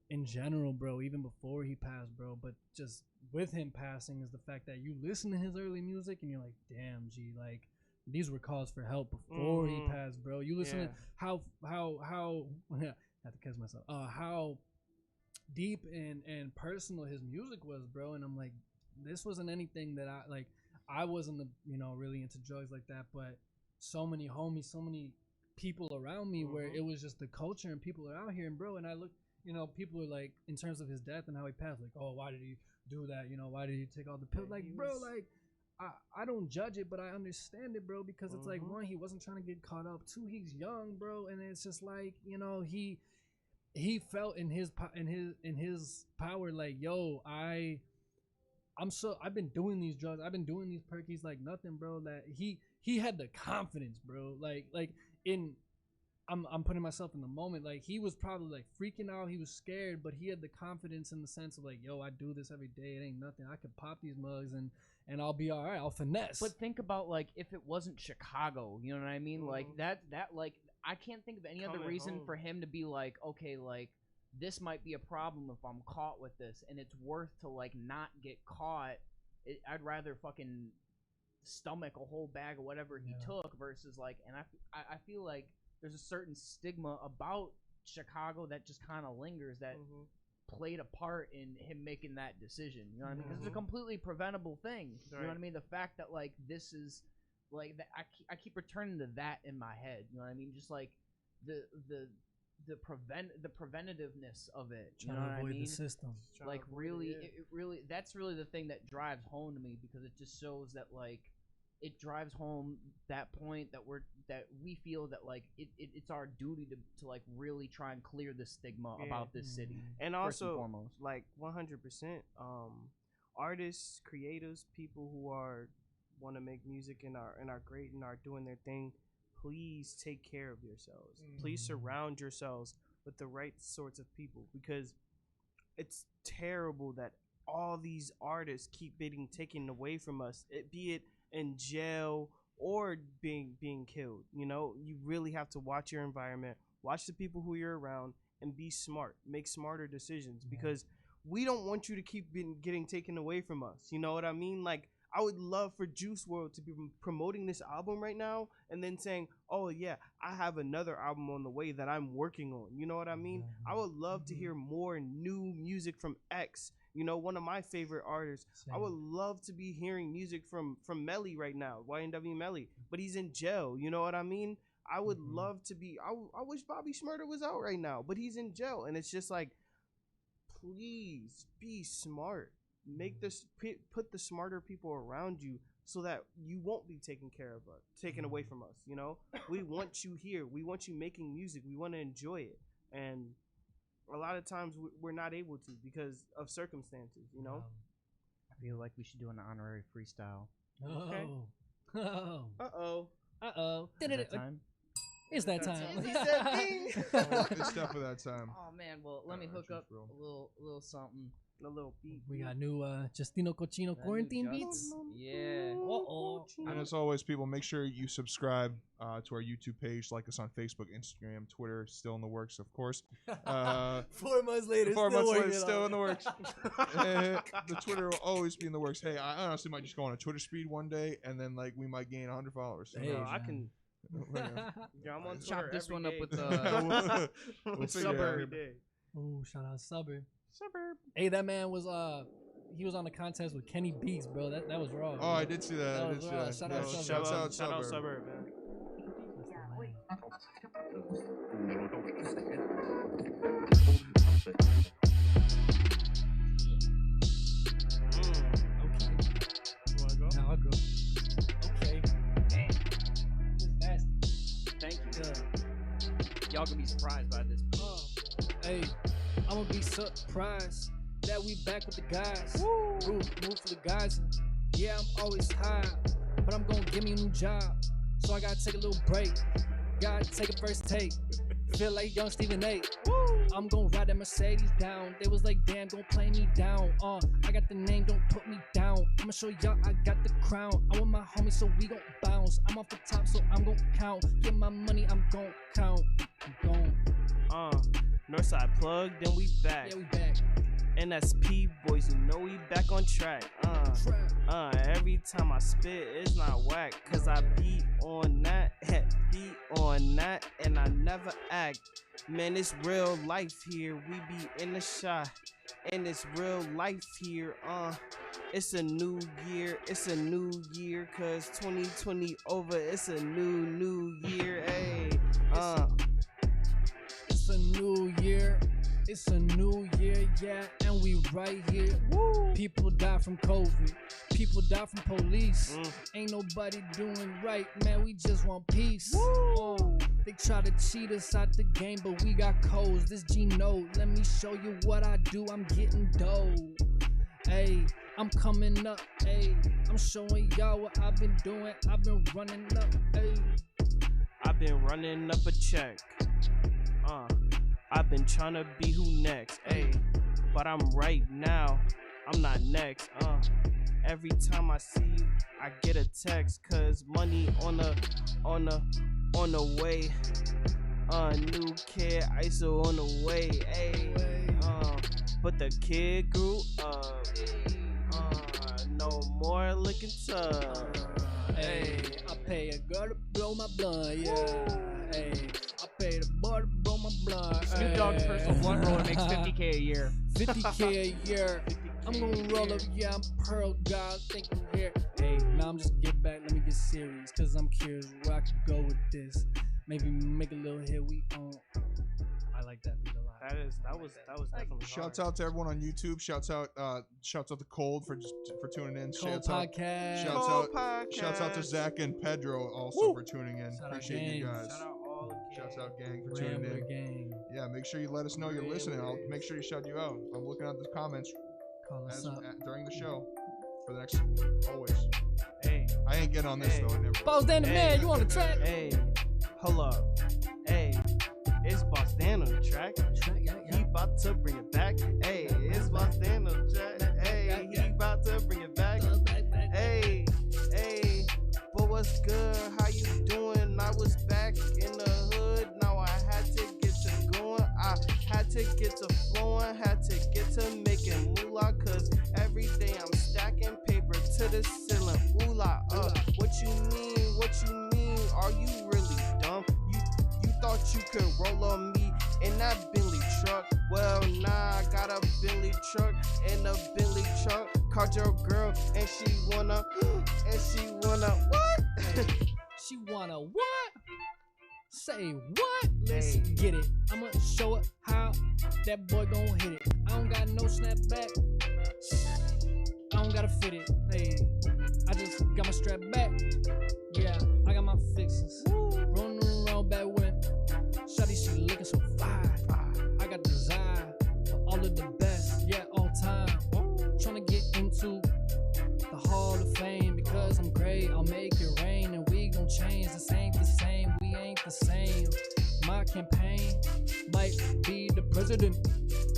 in general, bro, even before he passed, bro, but just with him passing, is the fact that you listen to his early music and you're like, damn, G, like these were calls for help before he passed, bro. You listen to how I have to catch myself. How deep and personal his music was, bro. And I'm like, this wasn't anything that I wasn't, really into drugs like that, but so many homies, so many people around me where it was just the culture and people are out here. And bro, and I look, people are like, in terms of his death and how he passed, like, oh, why did he do that? Why did he take all the pills? Like, bro, like, I don't judge it, but I understand it, bro, because it's like, one, he wasn't trying to get caught up. Two, he's young, bro, and it's just like, he felt in his power, like, yo, I've been doing these drugs, I've been doing these perkies like nothing, bro. That he had the confidence, bro. I'm putting myself in the moment. Like, he was probably like freaking out, he was scared, but he had the confidence in the sense of like, yo, I do this every day. It ain't nothing. I could pop these mugs and I'll be all right. I'll finesse. But think about like if it wasn't Chicago, you know what I mean? Like that like I can't think of any other reason for him to be like, okay, like this might be a problem if I'm caught with this, and it's worth to like not get caught. I'd rather fucking stomach a whole bag of whatever he took versus like, and I feel like there's a certain stigma about Chicago that just kind of lingers that played a part in him making that decision. You know what I mean? Because it's a completely preventable thing. You know what I mean? The fact that like this is like that, I keep returning to that in my head. You know what I mean? Just like the preventativeness of it. You know what I mean? The system. Like really, it really that's really the thing that drives home to me, because it just shows that like it drives home that point that we feel that like it's our duty to like really try and clear the stigma about this city. And also like 100% artists, creatives, people who want to make music and are great and are doing their thing, please take care of yourselves. Please surround yourselves with the right sorts of people, because it's terrible that all these artists keep getting taken away from us, be it in jail or being killed. You really have to watch your environment, watch the people who you're around, and be smart. Make smarter decisions, because we don't want you to keep getting taken away from us. You know what I mean? Like, I would love for Juice WRLD to be promoting this album right now and then saying, oh yeah, I have another album on the way that I'm working on. You know what I mean? I would love to hear more new music from X, one of my favorite artists. I would love to be hearing music from Melly right now, YNW Melly, but he's in jail. You know what I mean? I would love to be, I wish Bobby Shmurda was out right now, but he's in jail. And it's just like, please be smart. Put the smarter people around you so that you won't be taken away from us. We want you here. We want you making music. We want to enjoy it. And a lot of times we're not able to because of circumstances, I feel like we should do an honorary freestyle. Okay. Uh-oh. Is that time? It's that time. It's definitely that time. Oh man, well let me hook up a little something. A little beat. We got new Justino Cochino quarantine beats. Yeah. And as always, people, make sure you subscribe to our YouTube page, like us on Facebook, Instagram, Twitter. Still in the works, of course. 4 months later, still in the works. The Twitter will always be in the works. Hey, I honestly might just go on a Twitter speed one day, and then like we might gain 100 followers. Hey, I can. Yeah, I'm on Twitter. Chop this one day. up with we'll Suburb. Oh, shout out Suburb. Hey, that man was he was on the contest with Kenny Beats, bro. That was raw. Oh, I did see that. Shout out Suburb, man. I'll go. Okay. Damn. This is nasty. Thank you. Y'all gonna be surprised by this. Hey, I'm gonna be surprised that we back with the guys. Woo! Move for the guys. Yeah, I'm always tired, but I'm gonna give me a new job. So I gotta take a little break. Gotta take a first take. Feel like young Stephen A. I'm gonna ride that Mercedes down. They was like, damn, don't play me down. I got the name, don't put me down. I'ma show y'all I got the crown. I'm with my homies, so we gon' bounce. I'm off the top, so I'm gon' count. Get my money, I'm gon' count. I'm gon'. Northside plug, then we back. Yeah, we back. NSP boys, you know we back on track. Every every time I spit, it's not whack. Cause I beat on that, and I never act. Man, it's real life here. We be in the shot, and it's real life here. It's a new year. It's a new year. Cause 2020 over. It's a new year. Hey, It's a new year. It's a new year, yeah, and we right here. Woo. People die from COVID. People die from police. Ain't nobody doing right, man. We just want peace. They try to cheat us out the game, but we got codes. This G-Note, let me show you what I do. I'm getting dough. Hey, I'm coming up. Hey, I'm showing y'all what I've been doing. I've been running up. Hey, I've been running up a check. I've been trying to be who next, ayy, but I'm right now, I'm not next, every time I see you, I get a text, cause money on the way, new kid, ISO on the way, ayy, but the kid grew up, no more licking tub, ayy, I pay a girl to blow my blunt, yeah, ayy. I pay the boy to blow my blunt. Snoop Dogg's personal blunt roller makes $50K a year. 50K a year. I'm gonna roll up, yeah, I'm Pearl God, thinking here. Hey, now I'm just get back, let me get serious, cause I'm curious where I could go with this. Maybe make a little hit, we own. I like that beat a lot. That was definitely Shouts out to everyone on YouTube. Shouts out to Cold for tuning in. Cold Podcast. Shouts out to Zach and Pedro also for tuning in. Appreciate you guys. Shouts out gang for tuning in. Gang. Yeah, make sure you let us know you're listening. I'll make sure you shout you out. I'm looking at the comments during the show for the next always. Hey, I ain't getting on this though. I never. Boss Dan the man, you on the track? Hey, hold up. Hey, it's Boss Dan on the track. He about to bring it back. Hey, it's Boss Dan on the track. Hey, he about to bring it back. Hey, but what's good? How you doing? I was back in the hood. Now I had to get to going. I had to get to flowing. Had to get to making moolah. Cause every day I'm stacking paper to the ceiling. Ooh la, what you mean? What you mean? Are you really dumb? You thought you could roll on me in that Bentley truck? Well, nah, I got a Bentley truck and a Bentley truck. Called your girl and she wanna what? She wanna what? Say what? Let's get it. I'ma show her how that boy gon' hit it. I don't got no snapback. I don't gotta fit it. Hey, I just got my strap back. Yeah, I got my fixes. Rolling around back with Shawty, she looking so fine. I got desire for all of the best. Yeah, all time. Tryna get into the Hall of Fame because I'm great. I'll make it rain and we gon' change. This ain't the same. We ain't the same. My campaign might be the president.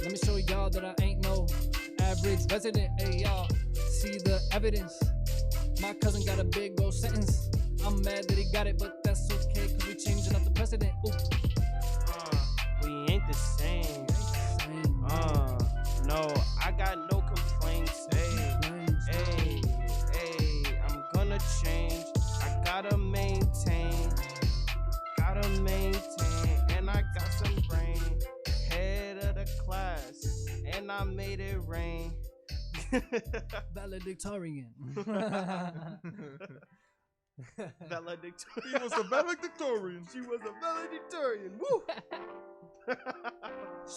Let me show y'all that I ain't no average resident. Hey y'all, see the evidence. My cousin got a big old sentence. I'm mad that he got it, but that's okay cause we changing up the precedent. Ooh. We ain't the same. No, I got no complaints. Hey, I'm gonna change. I gotta maintain, and I got some brain. Head of the class, and I made it rain. Valedictorian. Valedictorian. He was a valedictorian. She was a valedictorian. Woo!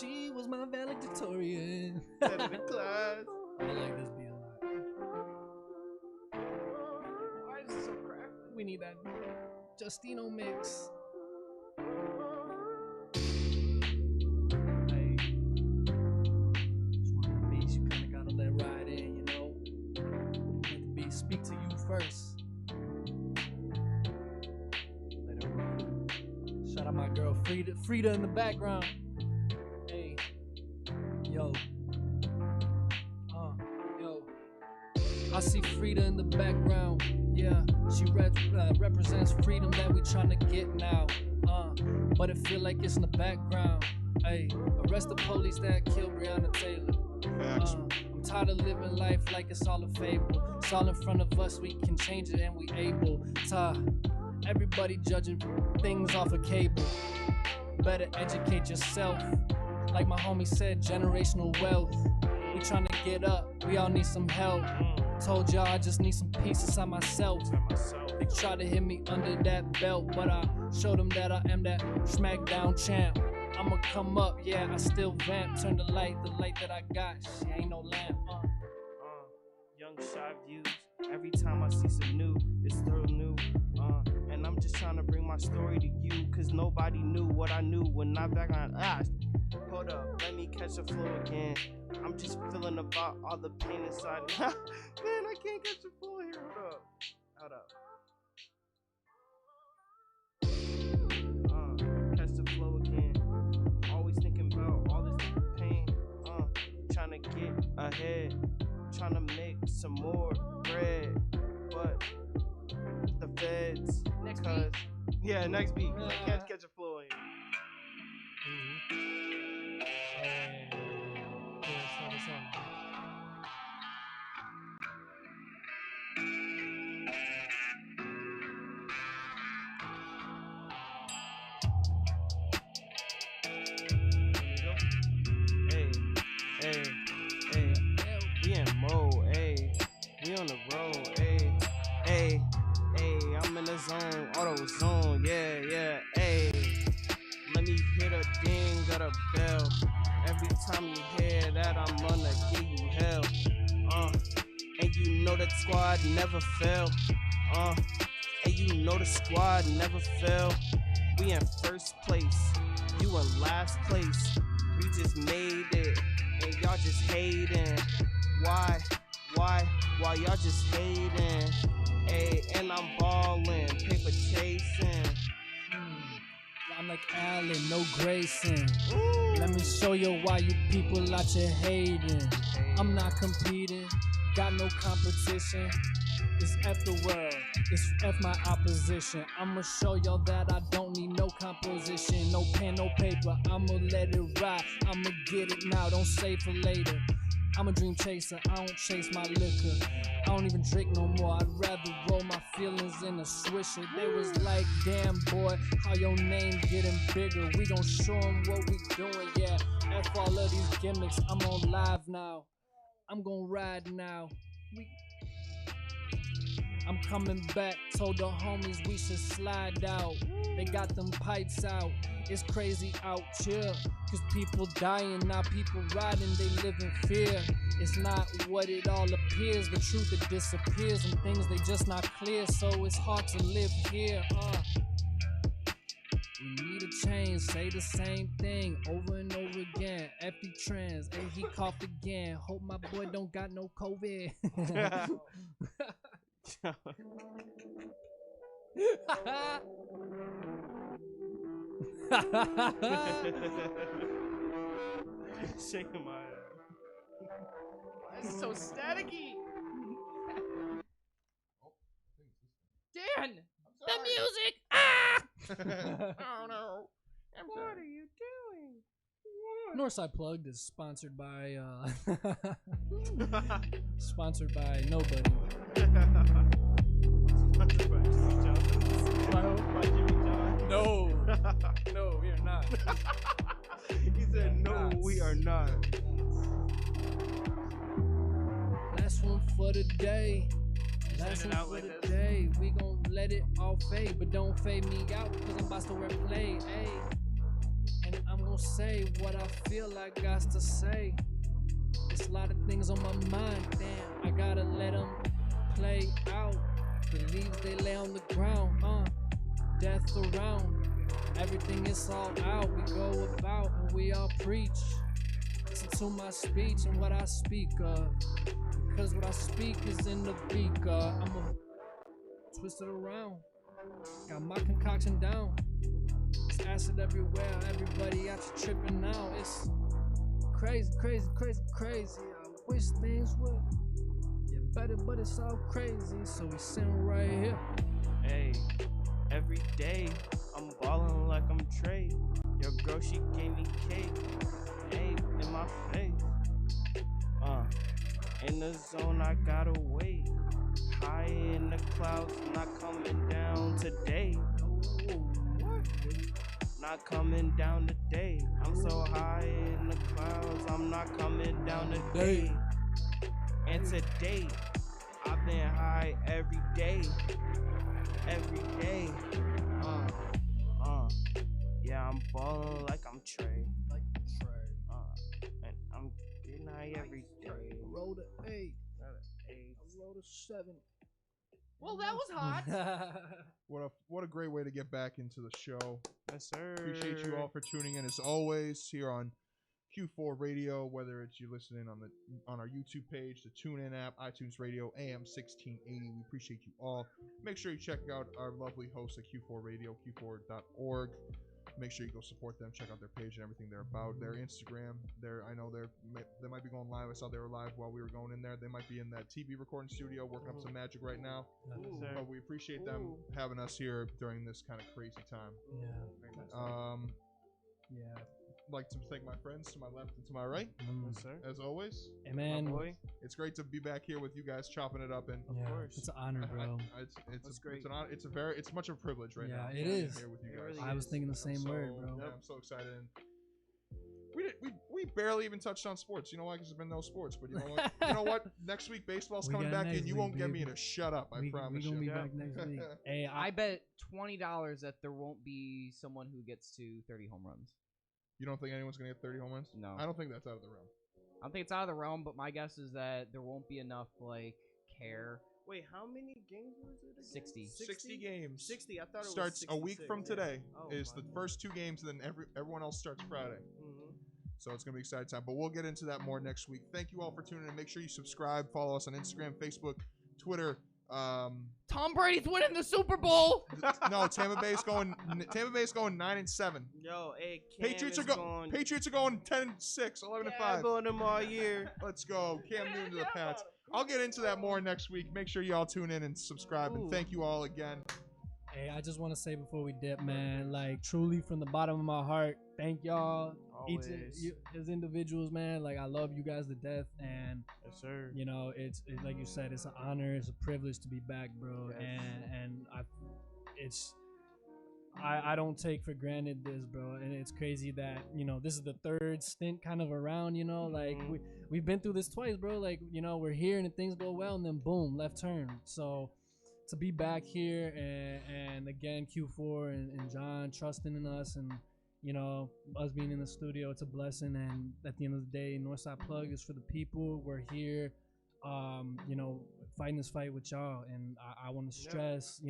She was my valedictorian. Head of the class. I like this beat a lot. Why is it so crackly? We need that Justino mix. Hey, just one of the beats you kind of gotta let ride in, you know. Let the beat speak to you first. Let it run. Shout out my girl Frida in the background. Hey, yo. I see Frida in the background. Yeah, she represents freedom that we tryna get now. But it feel like it's in the background. Hey, arrest the police that killed Breonna Taylor. I'm tired of living life like it's all a fable. It's all in front of us, we can change it and we able to. Everybody judging things off of cable. Better educate yourself. Like my homie said, generational wealth. We trying to get up, we all need some help. Told y'all I just need some peace inside myself. They try to hit me under that belt, but I showed them that I am that SmackDown champ. I'ma come up, yeah, I still vamp. Turn the light that I got, she ain't no lamp. Young shy views. Every time I see some new, it's still new. And I'm just trying to bring my story to you, cause nobody knew what I knew when I back on. Hold up, let me catch the flow again. I'm just feeling about all the pain inside. Man, I can't catch the flow here. Hold up. Catch the flow again. Always thinking about all this pain. Trying to get ahead. Trying to make some more bread. But the feds. Next beat. Yeah, next beat. I can't catch a flow here. We in mode, we on the road, I'm in the zone, auto zone, yeah, let me hear the ding of the bell. Every time you hear that, I'm gonna give you hell. And you know that squad never fail. And you know the squad never fail. We in first place, you in last place. We just made it, and y'all just hating. Why y'all just hating? And I'm ballin', paper chasing. I'm like Allen, no gracing. Let me show you why you people out here hating. I'm not competing, got no competition. It's F the world, it's F my opposition. I'ma show y'all that I don't need no composition. No pen, no paper, I'ma let it ride. I'ma get it now, don't save for later. I'm a dream chaser, I don't chase my liquor. I don't even drink no more, I'd rather roll my feelings in a swisher. They was like, damn boy, how your name getting bigger. We gon' show 'em what we doing, yeah. F all of these gimmicks, I'm on live now. I'm gon' ride now. I'm coming back, told the homies we should slide out. They got them pipes out, it's crazy out here. Cause people dying, now people riding, they live in fear. It's not what it all appears, the truth it disappears. And things they just not clear, so it's hard to live here. We need a change, say the same thing over and over again. F.D. trans, hey, he coughed again. Hope my boy don't got no COVID. Shaking my head. Why is it so staticky? Dan! The music! Ah! Oh no. What are you doing? Northside Plugged is sponsored by sponsored by nobody. No, no, we are not. He said, "No, we are not." Last one for the day. Last one for the day. We gon' let it all fade, but don't fade me out, cause I'm about to wear play. Hey, and I'm gon' say what I feel I got to say. There's a lot of things on my mind, damn. I gotta let them play out. The leaves they lay on the ground, death around. Everything is all out, we go about and we all preach. Listen to my speech and what I speak of, because what I speak is in the beaker. I'ma twist it around, got my concoction down. It's acid everywhere, everybody out here tripping now. It's crazy, crazy, crazy, crazy. I wish things would get better, but it's all crazy, so we sitting right here. Hey, every day I'm ballin' like I'm Trey. Your girl, she gave me cake, hey, in my face. In the zone, I gotta wait. High in the clouds, not coming down today. Not coming down today. I'm so high in the clouds, I'm not coming down today. And today, I've been high every day. Every day. Yeah, I'm ballin' like I'm Trey. And I'm getting high every day. Roll to 8. Roll to 7. Well, that was hot. What a great way to get back into the show. Yes, sir. Appreciate you all for tuning in as always here on Q4 Radio, whether it's you listening on our YouTube page, the TuneIn app, iTunes Radio, AM 1680. We appreciate you all. Make sure you check out our lovely hosts at Q4 Radio, q4.org. Make sure you go support them. Check out their page and everything they're about. Their Instagram. I know they might be going live. I saw they were live while we were going in there. They might be in that TV recording studio working up some magic right now. But we appreciate them having us here during this kind of crazy time. Yeah. I'd like to thank my friends to my left and to my right. Yes, sir. As always. Hey, man. My boy. It's great to be back here with you guys chopping it up. And of course. It's an honor, bro. It's great. It's much of a privilege right now. Yeah, it is. Here with you guys. Really I was thinking the same word, bro. Yeah, I'm so excited. And we barely even touched on sports. You know why? Because there's been no sports. But you know what? You know what? Next week baseball's coming back in. You won't get me to shut up. I promise you. We're gonna be back next week. Hey, I bet $20 that there won't be someone who gets to 30 home runs. You don't think anyone's gonna get 30 home runs? No. I don't think that's out of the realm. I don't think it's out of the realm, but my guess is that there won't be enough care. Wait, how many games was it again? 60 games. 60. I thought it starts was a week from today. Is the God. first 2 games, and then everyone else starts Friday. So it's gonna be exciting time. But we'll get into that more next week. Thank you all for tuning in. Make sure you subscribe, follow us on Instagram, Facebook, Twitter. Tom Brady's winning the Super Bowl. No, Tampa Bay's going 9-7. Yo, hey, Patriots are going 10-6, 11-5. I've on them all year. Let's go. Cam Newton to the Pats. I'll get into that more next week. Make sure you all tune in and subscribe. And thank you all again. Hey, I just want to say before we dip, man, like truly from the bottom of my heart, thank y'all. Each as individuals, man, like I love you guys to death, and yes, sir. You know, it's like you said, it's an honor, it's a privilege to be back, bro. Yes. I don't take for granted this, bro, and it's crazy that this is the third stint kind of around, like we've been through this twice, bro. Like we're here and things go well, and then boom, left turn. So to be back here and again Q4 and John trusting in us and us being in the studio, it's a blessing. And at the end of the day, Northside Plug is for the people. We're here, fighting this fight with y'all. And I want to stress,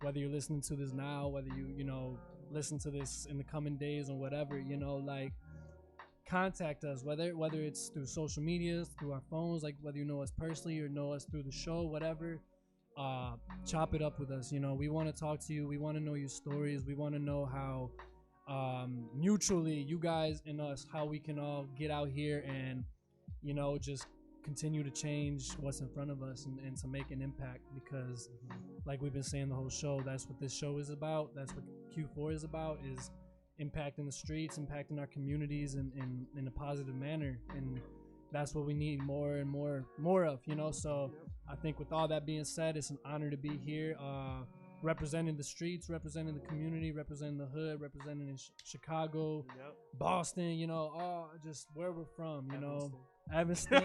whether you're listening to this now, whether you listen to this in the coming days or whatever, like contact us, whether it's through social media, through our phones, like whether you know us personally or know us through the show, whatever. Chop it up with us. We want to talk to you. We want to know your stories. We want to know how mutually you guys and us, how we can all get out here and just continue to change what's in front of us and to make an impact, because like we've been saying the whole show, that's what this show is about. That's what Q4 is about, is impacting the streets, impacting our communities in a positive manner. And that's what we need more and more of, so I think with all that being said, it's an honor to be here, representing the streets, representing the community, representing the hood, representing Chicago, Boston, just where we're from, Evanston,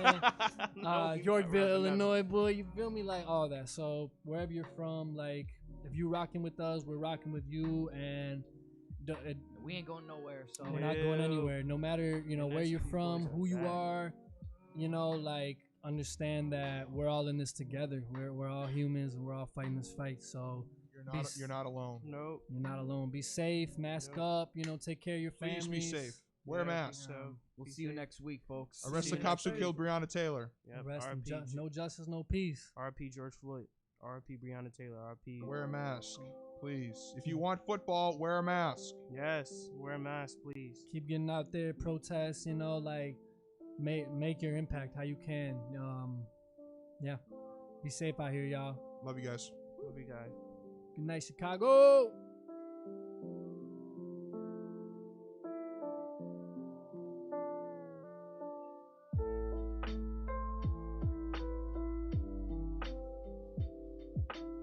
Yorkville, Illinois, boy, you feel me, like all that. So wherever you're from, like if you rocking with us, we're rocking with you, and we ain't going nowhere. So we're not going anywhere, no matter where you're from, who you are, like understand that we're all in this together. We're all humans and we're all fighting this fight. So you're not alone. Nope. You're not alone. Be safe, mask up, take care of your families. Please be safe. Wear a mask. We'll see you next week, folks. Arrest the cops who killed Breonna Taylor. Yep. No justice, no peace. R.I.P. George Floyd. R.I.P. Breonna Taylor. R.I.P. Wear a mask, please. If you want football, wear a mask. Yes, wear a mask, please. Keep getting out there, protest, like make your impact how you can. Yeah. Be safe out here, y'all. Love you guys. Love you guys. Good night, Chicago.